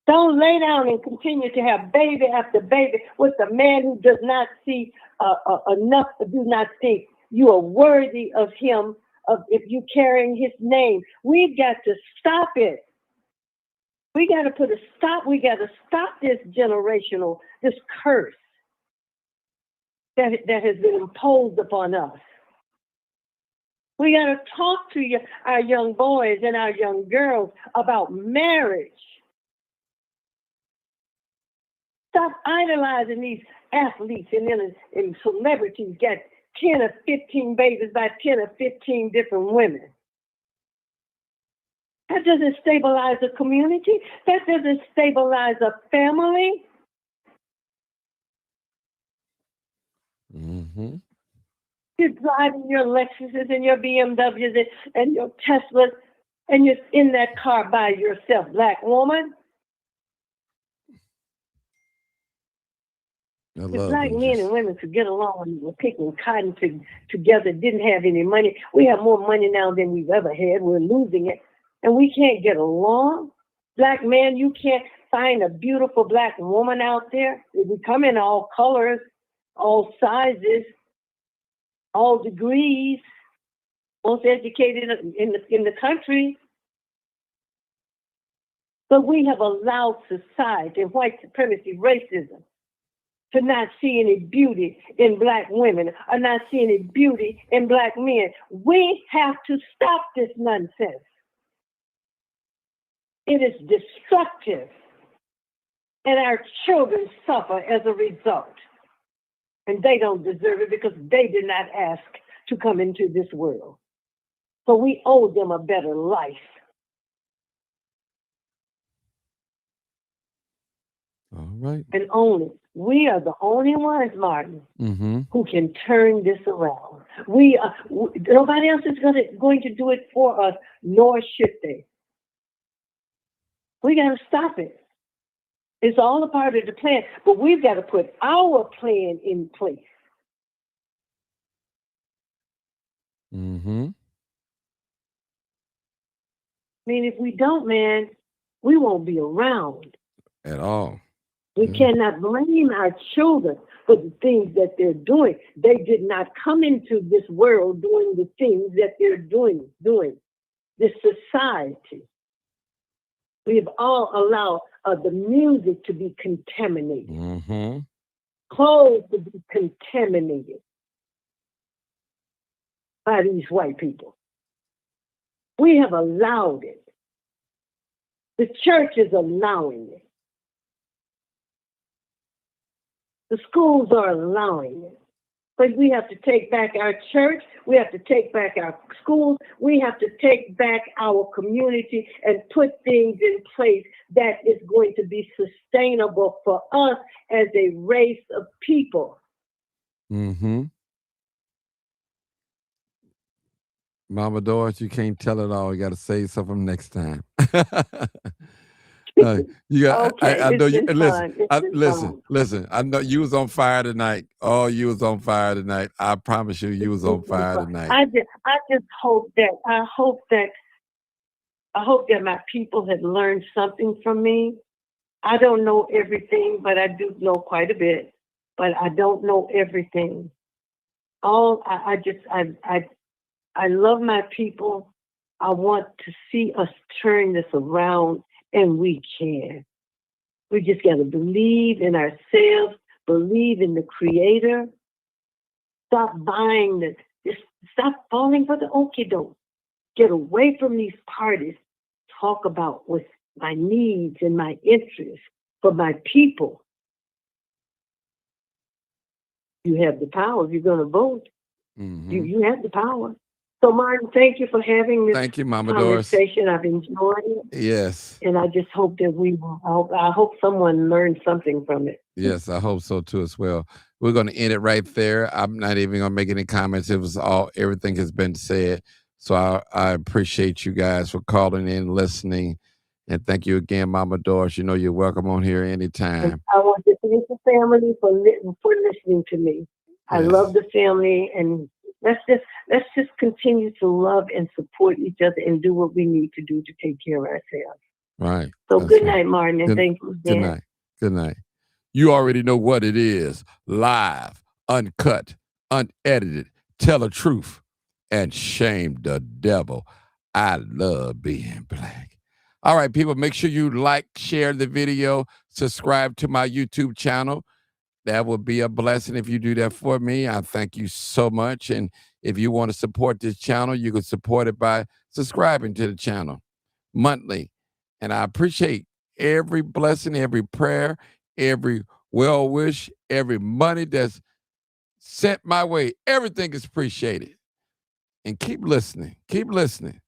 Don't lay down and continue to have baby after baby with a man who does not see enough, do not think you are worthy of him, of if you carrying his name. We've got to stop it. We got to put a stop. We got to stop this generational, this curse that has been imposed upon us. We got to talk to our young boys and our young girls about marriage. Stop idolizing these athletes and celebrities get 10 or 15 babies by 10 or 15 different women. That doesn't stabilize a community. That doesn't stabilize a family. Mm-hmm. You're driving your Lexuses and your BMWs and your Teslas, and you're in that car by yourself, black woman. If black men and women could get along and were picking cotton together, didn't have any money. We have more money now than we've ever had. We're losing it. And we can't get along. Black man, you can't find a beautiful black woman out there. They come in all colors, all sizes, all degrees, most educated in the country. But we have allowed society and white supremacy, racism, to not see any beauty in black women or not see any beauty in black men. We have to stop this nonsense. It is destructive, and our children suffer as a result. And they don't deserve it because they did not ask to come into this world. So we owe them a better life. All right. and own it. We are the only ones, Martin, who can turn this around. Nobody else is going to do it for us, nor should they. We got to stop it. It's all a part of the plan, but we've got to put our plan in place. I mean, if we don't, man, we won't be around at all. We cannot blame our children for the things that they're doing. They did not come into this world doing the things that they're doing. This society. We've all allowed the music to be contaminated. Clothes to be contaminated by these white people. We have allowed it. The church is allowing it. The schools are allowing it. But we have to take back our church. We have to take back our schools. We have to take back our community and put things in place that is going to be sustainable for us as a race of people. Mama Doris, you can't tell it all. You got to save something next time. You got. Okay, I know you. Listen. Listen. I know you was on fire tonight. Oh, you was on fire tonight. I promise you was on fire tonight. I just hope that I hope that my people have learned something from me. I don't know everything, but I do know quite a bit. But I don't know everything. I love my people. I want to see us turn this around. And we can. We just got to believe in ourselves, believe in the Creator. Stop buying stop falling for the okie doke. Get away from these parties. Talk about what's my needs and my interests for my people. You have the power. If you're going to vote, you have the power. So, Martin, thank you for having this conversation. I've enjoyed it. Yes. And I just hope that I hope someone learned something from it. Yes, I hope so too as well. We're going to end it right there. I'm not even going to make any comments. Everything has been said. So I appreciate you guys for calling in, listening. And thank you again, Mama Doris. You know you're welcome on here anytime. And I want to thank the family for listening to me. I love the family, and let's just continue to love and support each other and do what we need to do to take care of ourselves. Right. So good night, Martin, and thank you again. Good night. You already know what it is. Live, uncut, unedited, tell the truth, and shame the devil. I love being black. All right, people, make sure you like, share the video, subscribe to my YouTube channel. That would be a blessing if you do that for me. I thank you so much. And if you want to support this channel, you can support it by subscribing to the channel monthly. And I appreciate every blessing, every prayer, every well wish, every money that's sent my way. Everything is appreciated. And keep listening. Keep listening.